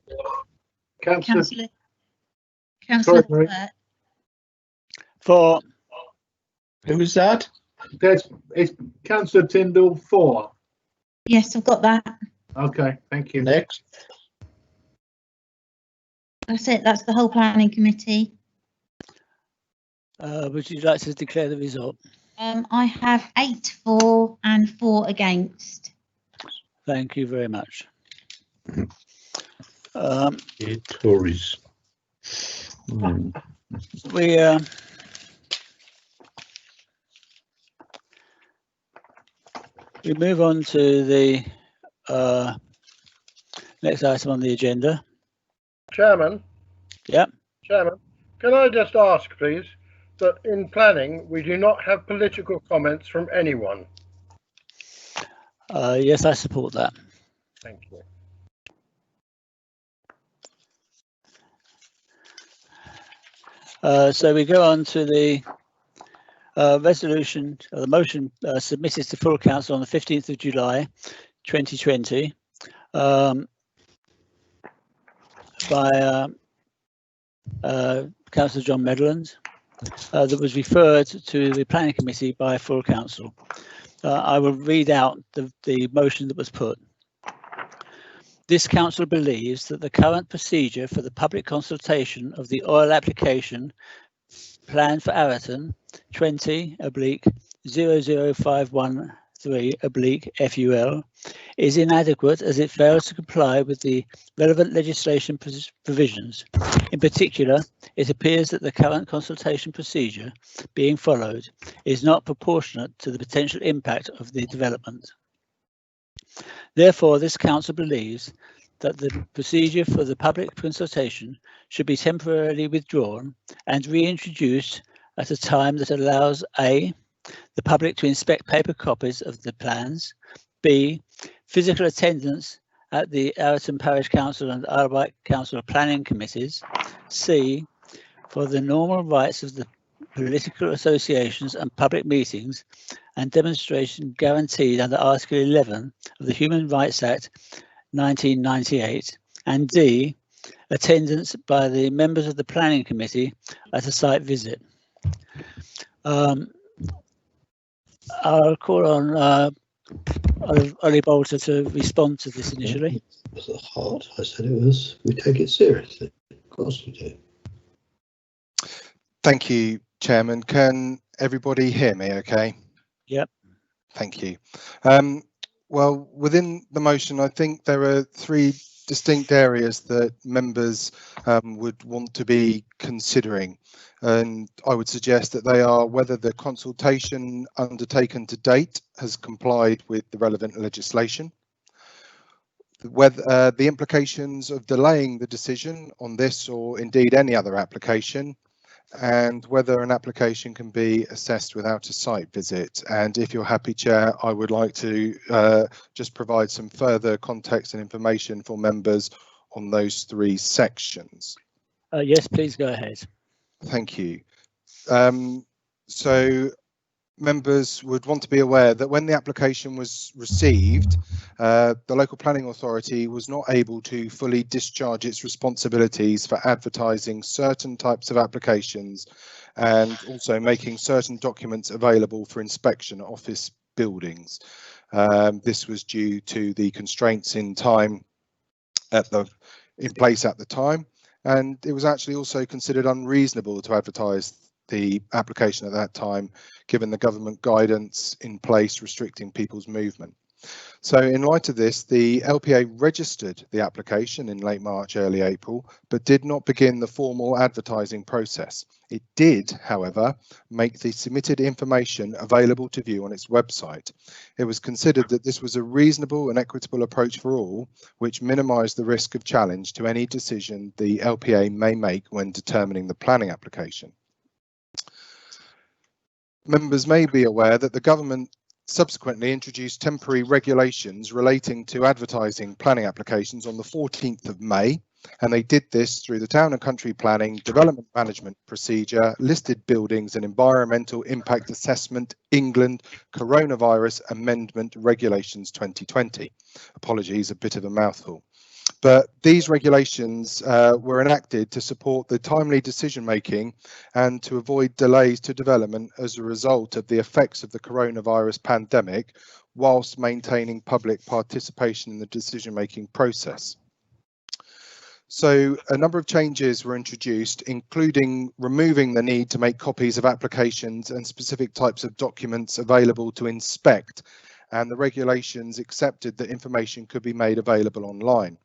Councillor Sorry, Marie. Hurt. 4. Who was that? It's Councillor Tyndall, 4. Yes, I've got that. Okay, thank you. Next. That's it. That's the whole planning committee. Would you like to declare the result? I have 8 for and 4 against. Thank you very much. Tories. We move on to the next item on the agenda. Chairman? Yep. Chairman, can I just ask, please, that in planning, we do not have political comments from anyone? Yes, I support that. Thank you. So we go on to the resolution, the motion submitted to full council on the 15th of July 2020 by Councillor John Medland, that was referred to the planning committee by full council. I will read out the motion that was put. This council believes that the current procedure for the public consultation of the oil application plan for Arraton 20/00513/FUL is inadequate as it fails to comply with the relevant legislation provisions. In particular, it appears that the current consultation procedure being followed is not proportionate to the potential impact of the development. Therefore, this council believes that the procedure for the public consultation should be temporarily withdrawn and reintroduced at a time that allows A, the public to inspect paper copies of the plans, B, physical attendance at the Arraton Parish Council and Isle of Wight Council Planning Committees, C, for the normal rights of the political associations and public meetings and demonstration guaranteed under Article 11 of the Human Rights Act 1998, and D, attendance by the members of the planning committee at a site visit. I'll call on Ollie Bolter to respond to this initially. Was it hard? I said it was, we take it seriously. Of course we do. Thank you, Chairman. Can everybody hear me okay? Yep. Thank you. Well, within the motion, I think there are 3 distinct areas that members would want to be considering. And I would suggest that they are whether the consultation undertaken to date has complied with the relevant legislation, whether the implications of delaying the decision on this or indeed any other application, and whether an application can be assessed without a site visit. And if you're happy, Chair, I would like to just provide some further context and information for members on those 3 sections. Yes, please go ahead. Thank you. So members would want to be aware that when the application was received, the local planning authority was not able to fully discharge its responsibilities for advertising certain types of applications and also making certain documents available for inspection at office buildings. This was due to the constraints in time in place at the time, and it was actually also considered unreasonable to advertise the application at that time, given the government guidance in place restricting people's movement. So in light of this, the LPA registered the application in late March, early April, but did not begin the formal advertising process. It did, however, make the submitted information available to view on its website. It was considered that this was a reasonable and equitable approach for all, which minimised the risk of challenge to any decision the LPA may make when determining the planning application. Members may be aware that the government subsequently introduced temporary regulations relating to advertising planning applications on the 14th of May And they did this through the Town and Country Planning Development Management Procedure, Listed Buildings and Environmental Impact Assessment, England, Coronavirus Amendment Regulations 2020. Apologies, a bit of a mouthful. But these regulations were enacted to support the timely decision making and to avoid delays to development as a result of the effects of the coronavirus pandemic, whilst maintaining public participation in the decision making process. So a number of changes were introduced, including removing the need to make copies of applications and specific types of documents available to inspect, and the regulations accepted that information could be made available online.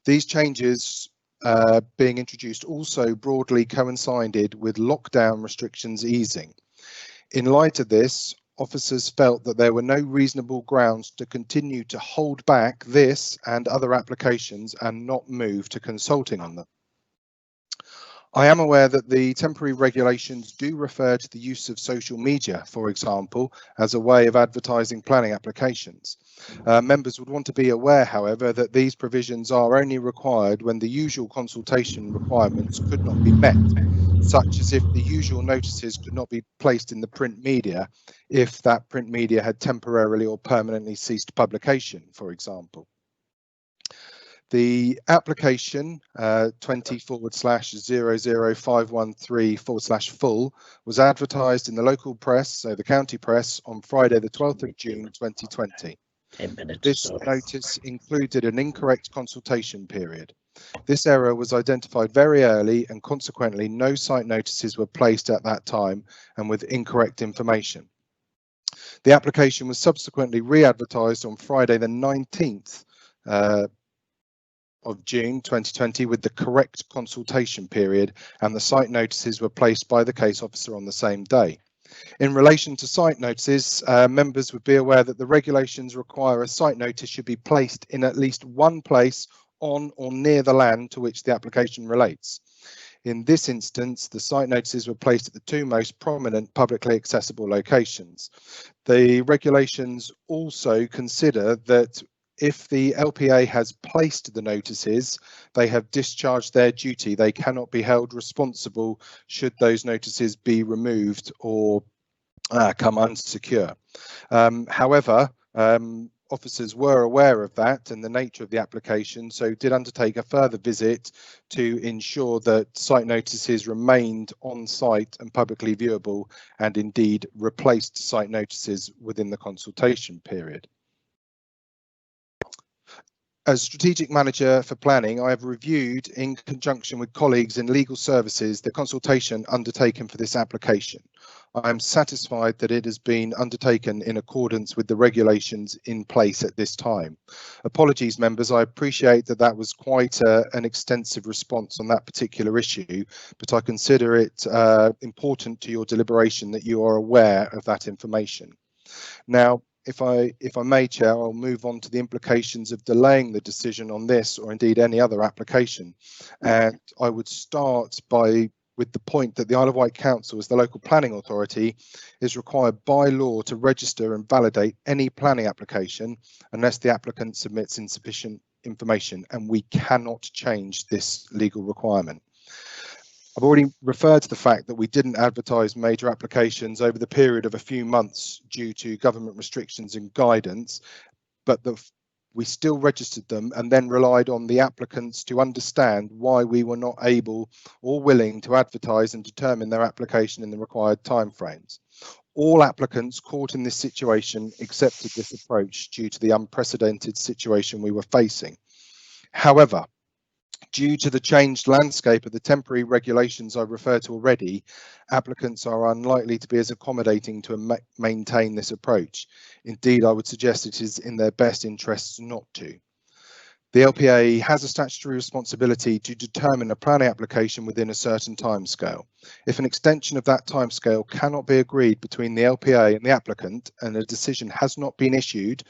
These changes being introduced also broadly coincided with lockdown restrictions easing. In light of this, officers felt that there were no reasonable grounds to continue to hold back this and other applications and not move to consulting on them. I am aware that the temporary regulations do refer to the use of social media, for example, as a way of advertising planning applications. Members would want to be aware, however, that these provisions are only required when the usual consultation requirements could not be met, such as if the usual notices could not be placed in the print media if that print media had temporarily or permanently ceased publication, for example. The application 20/00513/full was advertised in the local press, so the county press, on Friday the 12th of June 2020. This notice included an incorrect consultation period. This error was identified very early and consequently no site notices were placed at that time and with incorrect information. The application was subsequently re-advertised on Friday the 19th of June 2020 with the correct consultation period, and the site notices were placed by the case officer on the same day. In relation to site notices, members would be aware that the regulations require a site notice should be placed in at least one place on or near the land to which the application relates. In this instance, the site notices were placed at the two most prominent publicly accessible locations. The regulations also consider that if the LPA has placed the notices, they have discharged their duty. They cannot be held responsible should those notices be removed or come unsecure. However, officers were aware of that and the nature of the application, so did undertake a further visit to ensure that site notices remained on site and publicly viewable, and indeed replaced site notices within the consultation period. As Strategic Manager for Planning, I have reviewed in conjunction with colleagues in legal services the consultation undertaken for this application. I am satisfied that it has been undertaken in accordance with the regulations in place at this time. Apologies, members, I appreciate that that was quite an extensive response on that particular issue, but I consider it important to your deliberation that you are aware of that information. Now, if I may, Chair, I'll move on to the implications of delaying the decision on this or indeed any other application. And I would start with the point that the Isle of Wight Council, as the local planning authority, is required by law to register and validate any planning application unless the applicant submits insufficient information, and we cannot change this legal requirement. I've already referred to the fact that we didn't advertise major applications over the period of a few months due to government restrictions and guidance, but we still registered them and then relied on the applicants to understand why we were not able or willing to advertise and determine their application in the required timeframes. All applicants caught in this situation accepted this approach due to the unprecedented situation we were facing. However, due to the changed landscape of the temporary regulations I referred to already, applicants are unlikely to be as accommodating to maintain this approach. Indeed, I would suggest it is in their best interests not to. The LPA has a statutory responsibility to determine a planning application within a certain timescale. If an extension of that timescale cannot be agreed between the LPA and the applicant and a decision has not been issued,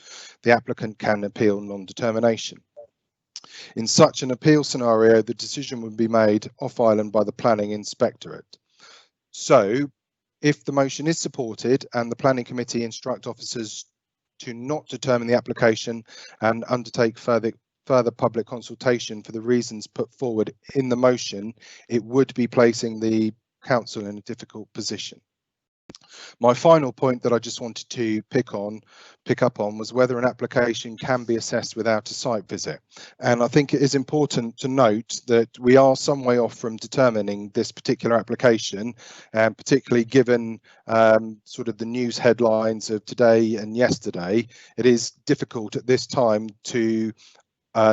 the applicant can appeal non-determination. In such an appeal scenario, the decision would be made off-island by the Planning Inspectorate. So, if the motion is supported and the Planning Committee instruct officers to not determine the application and undertake further further public consultation for the reasons put forward in the motion, it would be placing the council in a difficult position. My final point that I just wanted to pick up on was whether an application can be assessed without a site visit. And I think it is important to note that we are some way off from determining this particular application, and particularly given sort of the news headlines of today and yesterday, it is difficult at this time to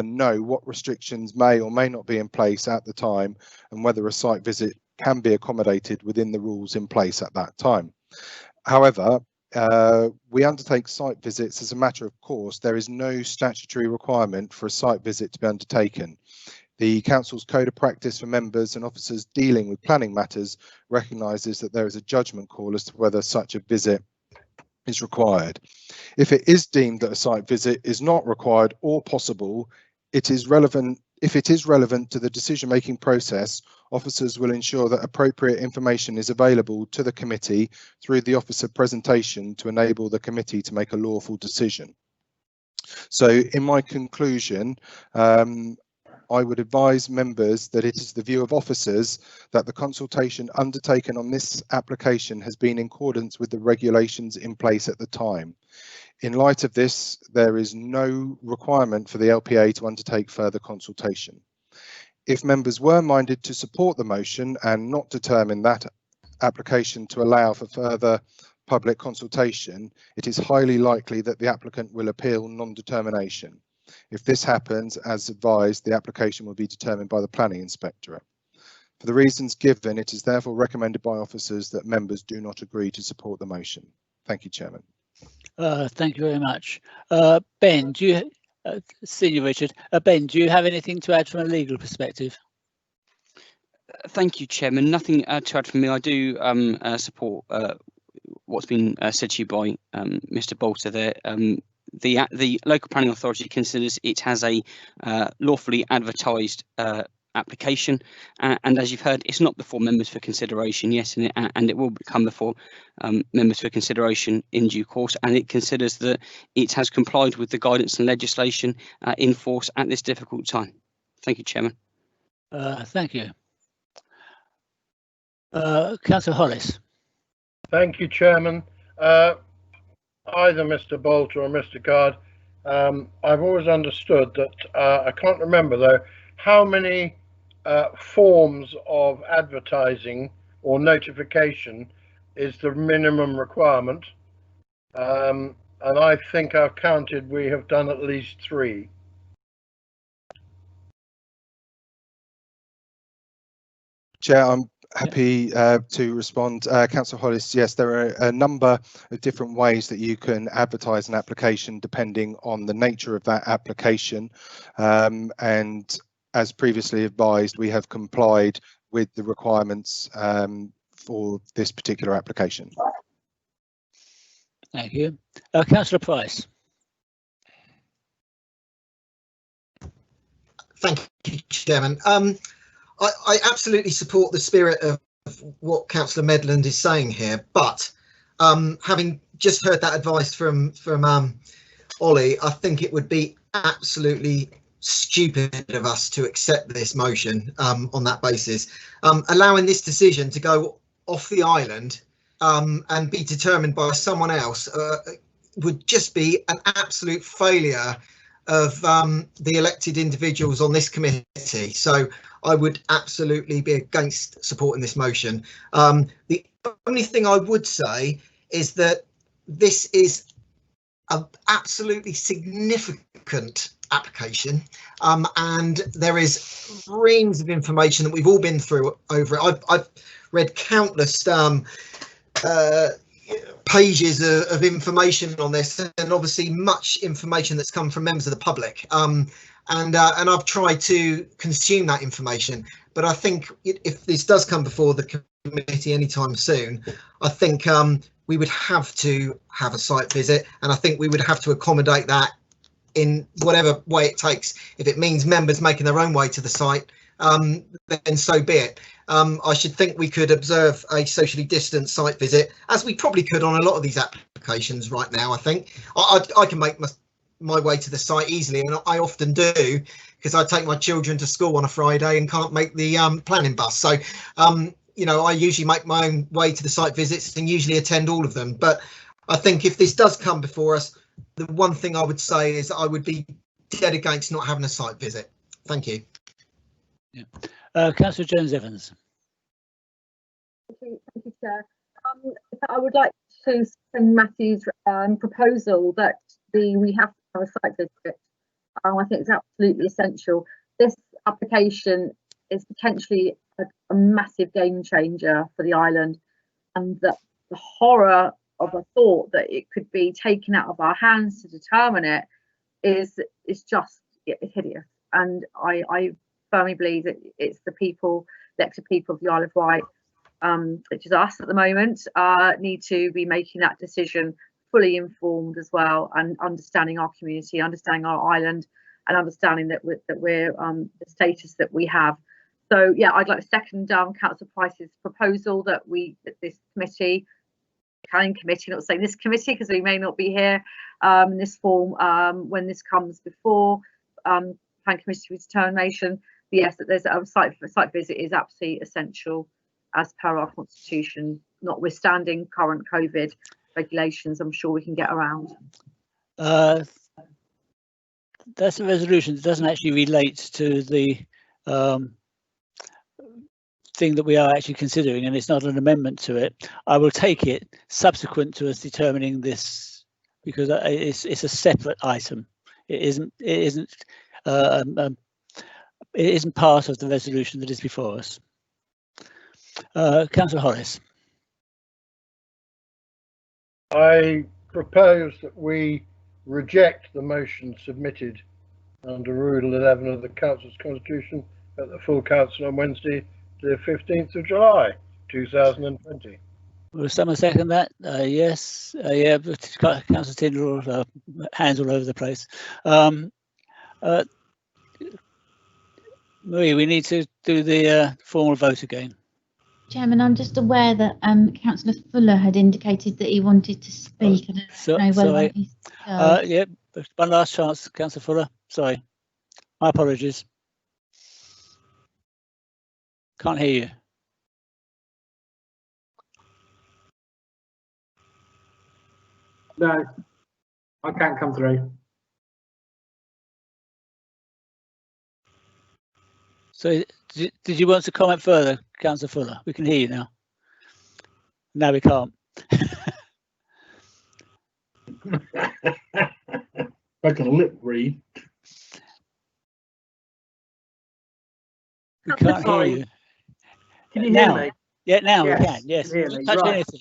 know what restrictions may or may not be in place at the time and whether a site visit can be accommodated within the rules in place at that time. However, we undertake site visits as a matter of course. There is no statutory requirement for a site visit to be undertaken. The Council's Code of Practice for members and officers dealing with planning matters recognises that there is a judgment call as to whether such a visit is required. If it is deemed that a site visit is not required or possible, it is relevant. If it is relevant to the decision-making process, officers will ensure that appropriate information is available to the committee through the officer presentation to enable the committee to make a lawful decision. So in my conclusion, I would advise members that it is the view of officers that the consultation undertaken on this application has been in accordance with the regulations in place at the time. In light of this, there is no requirement for the LPA to undertake further consultation. If members were minded to support the motion and not determine that application to allow for further public consultation, it is highly likely that the applicant will appeal non-determination. If this happens, as advised, the application will be determined by the Planning Inspectorate. For the reasons given, it is therefore recommended by officers that members do not agree to support the motion. Thank you, Chairman. Thank you very much. Ben, do you, Senior Richard, Ben, do you have anything to add from a legal perspective? Thank you, Chairman. Nothing to add from me. I do support what's been said to you by Mr. Bolter there. The local planning authority considers it has a lawfully advertised application, and as you've heard, it's not before members for consideration, yes, and it will become before members for consideration in due course, and it considers that it has complied with the guidance and legislation in force at this difficult time. Thank you, Chairman. Thank you. Councillor Hollis. Thank you, Chairman. Either Mr. Bolter or Mr. Guard, I've always understood that, I can't remember though, how many forms of advertising or notification is the minimum requirement, and I think I've counted we have done at least 3. Chair, I'm happy to respond. Councillor Hollis, yes, there are a number of different ways that you can advertise an application depending on the nature of that application, and as previously advised, we have complied with the requirements for this particular application. Thank you. Councillor Price. Thank you, Chairman. I absolutely support the spirit of what Councillor Medland is saying here, but having just heard that advice from Ollie, I think it would be absolutely stupid of us to accept this motion on that basis. Allowing this decision to go off the island and be determined by someone else would just be an absolute failure of the elected individuals on this committee. So I would absolutely be against supporting this motion. The only thing I would say is that this is an absolutely significant application, and there is reams of information that we've all been through over it. I've read countless pages of information on this, and obviously much information that's come from members of the public, and I've tried to consume that information. But I think if this does come before the committee anytime soon, I think we would have to have a site visit, and I think we would have to accommodate that in whatever way it takes. If it means members making their own way to the site, then so be it. I should think we could observe a socially distanced site visit, as we probably could on a lot of these applications right now. I think I can make my way to the site easily, and I often do, because I take my children to school on a Friday and can't make the planning bus. So, you know, I usually make my own way to the site visits and usually attend all of them. But I think if this does come before us, the one thing I would say is I would be dead against not having a site visit. Thank you. Yeah. Councillor Jones-Evans. Thank you, Chair. I would like to send Matthew's proposal that we have to have a site visit. I think it's absolutely essential. This application is potentially a massive game changer for the island, and the horror of a thought that it could be taken out of our hands to determine it is just hideous. And I firmly believe that it's the people, elected people of the Isle of Wight, which is us at the moment, need to be making that decision fully informed as well, and understanding our community, understanding our island, and understanding that we're the status that we have. So yeah, I'd like to second Councillor Price's proposal that this committee, planning committee, not saying this committee because we may not be here in this form when this comes before planning committee determination. But yes, that there's a site visit is absolutely essential as per our constitution, notwithstanding current COVID regulations. I'm sure we can get around. That's a resolution that doesn't actually relate to the thing that we are actually considering, and it's not an amendment to it. I will take it subsequent to us determining this, because it's a separate item. It isn't part of the resolution that is before us. Councillor Hollis. I propose that we reject the motion submitted under Rule 11 of the Council's Constitution at the full Council on Wednesday, the 15th of July 2020. Will someone second that? Yes. Yeah, but Councillor Tyndall, hands all over the place. Marie, we need to do the formal vote again. Chairman, I'm just aware that Councillor Fuller had indicated that he wanted to speak. I don't know whether he's yeah, one last chance, Councillor Fuller. Sorry, my apologies. Can't hear you. No, I can't come through. So, did you want to comment further, Councillor Fuller? We can hear you now. No, we can't. Like a lip read. We can't hear you. Can you hear me? Yeah, now yes, we can. Yes. Can hear me. Touch Right. anything.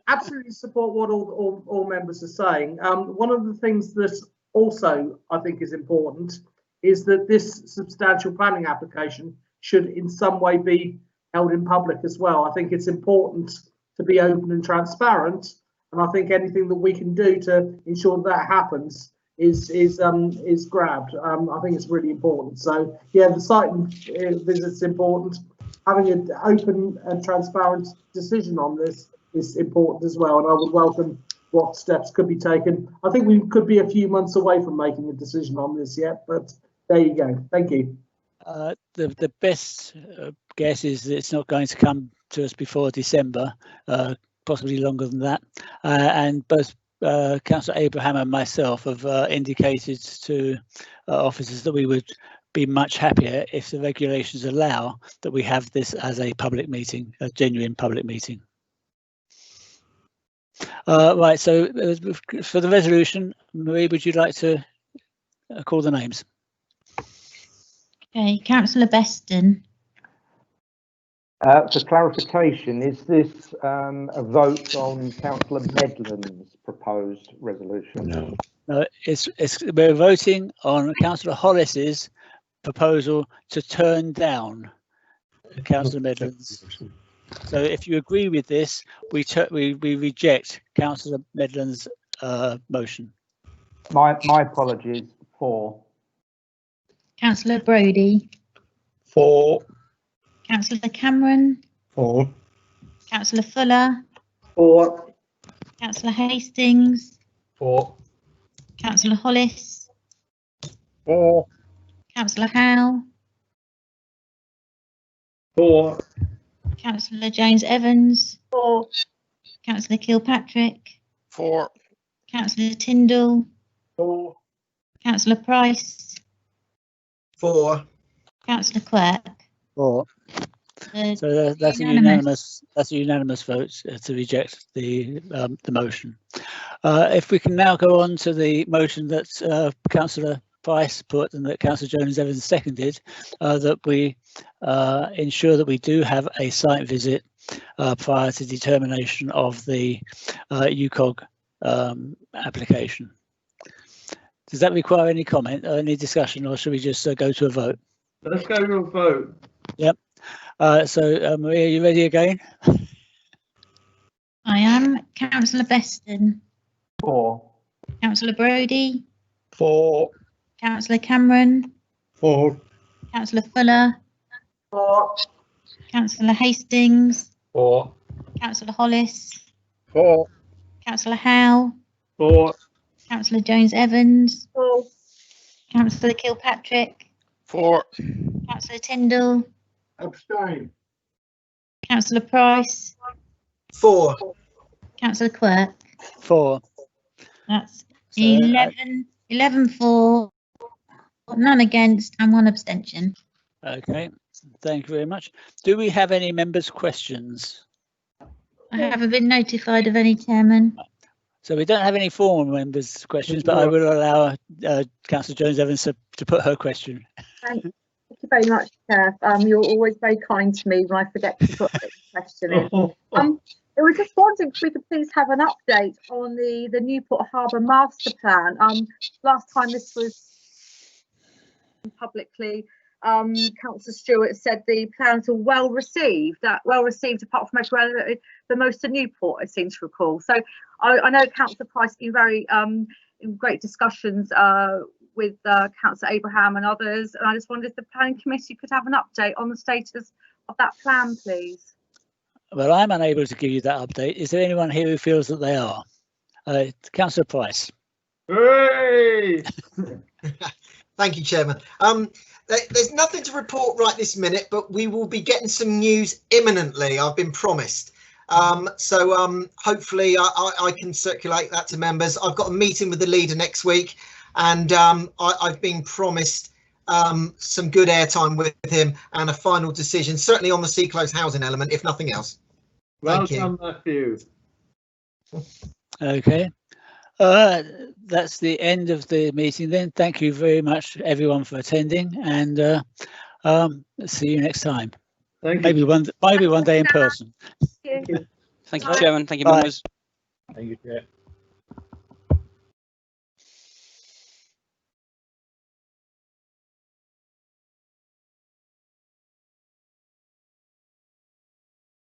Absolutely support what all members are saying. One of the things that also I think is important is that this substantial planning application should in some way be held in public as well. I think it's important to be open and transparent, and I think anything that we can do to ensure that happens is grabbed. I think it's really important. So yeah, the site visit's important. Having an open and transparent decision on this is important as well, and I would welcome what steps could be taken. I think we could be a few months away from making a decision on this yet, but there you go. Thank you. The best guess is that it's not going to come to us before December, possibly longer than that. And both Councillor Abraham and myself have indicated to officers that we would be much happier if the regulations allow that we have this as a public meeting, a genuine public meeting. Right, so for the resolution, Marie, would you like to call the names? Okay, Councillor Beston. For clarification, is this a vote on Councillor Medland's proposed resolution? No, we're voting on Councillor Hollis's proposal to turn down Councillor Medland's. So if you agree with this, we reject Councillor Medland's motion. My apologies. For. Councillor Brodie. For. Councillor Cameron. For. Councillor Fuller. For. Councillor Hastings. For. Councillor Hollis. 4. Councillor Howe. 4. Councillor Jones Evans. 4. Councillor Kilpatrick. 4. Councillor Tyndall. 4. Councillor Price. 4. Councillor Quirk. 4. So that's unanimous. a unanimous vote to reject the motion. If we can now go on to the motion that Councillor Price put and that Councillor Jones Evans seconded, that we ensure that we do have a site visit prior to determination of the UCOG application. Does that require any comment or any discussion, or should we just go to a vote? Let's go to a vote. Yep. So Maria, are you ready again? I am. Councillor Beston. 4. Councillor Brodie. 4. Councillor Cameron. 4. Councillor Fuller. 4. Councillor Hastings. 4. Councillor Hollis. 4. Councillor Howe. 4. Councillor Jones Evans. 4. Councillor Kilpatrick. 4. Councillor Tyndall. Abstain. Councillor Price. 4. Councillor Quirk. 4. That's So, 11 for, none against, and 1 abstention. Okay, thank you very much. Do we have any members' questions? I haven't been notified of any, Chairman. So we don't have any formal members' questions, but I will allow Councillor Jones Evans to put her question. Thank you very much, Chair. You're always very kind to me when I forget to put a question in. I was just wondering if we could please have an update on the Newport Harbour Master Plan. Last time this was publicly, Councillor Stewart said the plans were well received apart from everywhere, the most of Newport, I seem to recall. So I know Councillor Price has been very in great discussions with Councillor Abraham and others, and I just wondered if the Planning Committee could have an update on the status of that plan, please. Well, I'm unable to give you that update. Is there anyone here who feels that they are? Councillor Price. Hooray! Thank you, Chairman. There's nothing to report right this minute, but we will be getting some news imminently. I've been promised. So hopefully I can circulate that to members. I've got a meeting with the leader next week, and I've been promised some good airtime with him and a final decision, certainly on the sea close housing element, if nothing else. Well done, Matthew. Okay. That's the end of the meeting then. Thank you very much, everyone, for attending, and see you next time. Thank maybe you. Maybe one day in person. Thank you. Thank you, Chairman. Thank you, Bye. members. Thank you, Chair.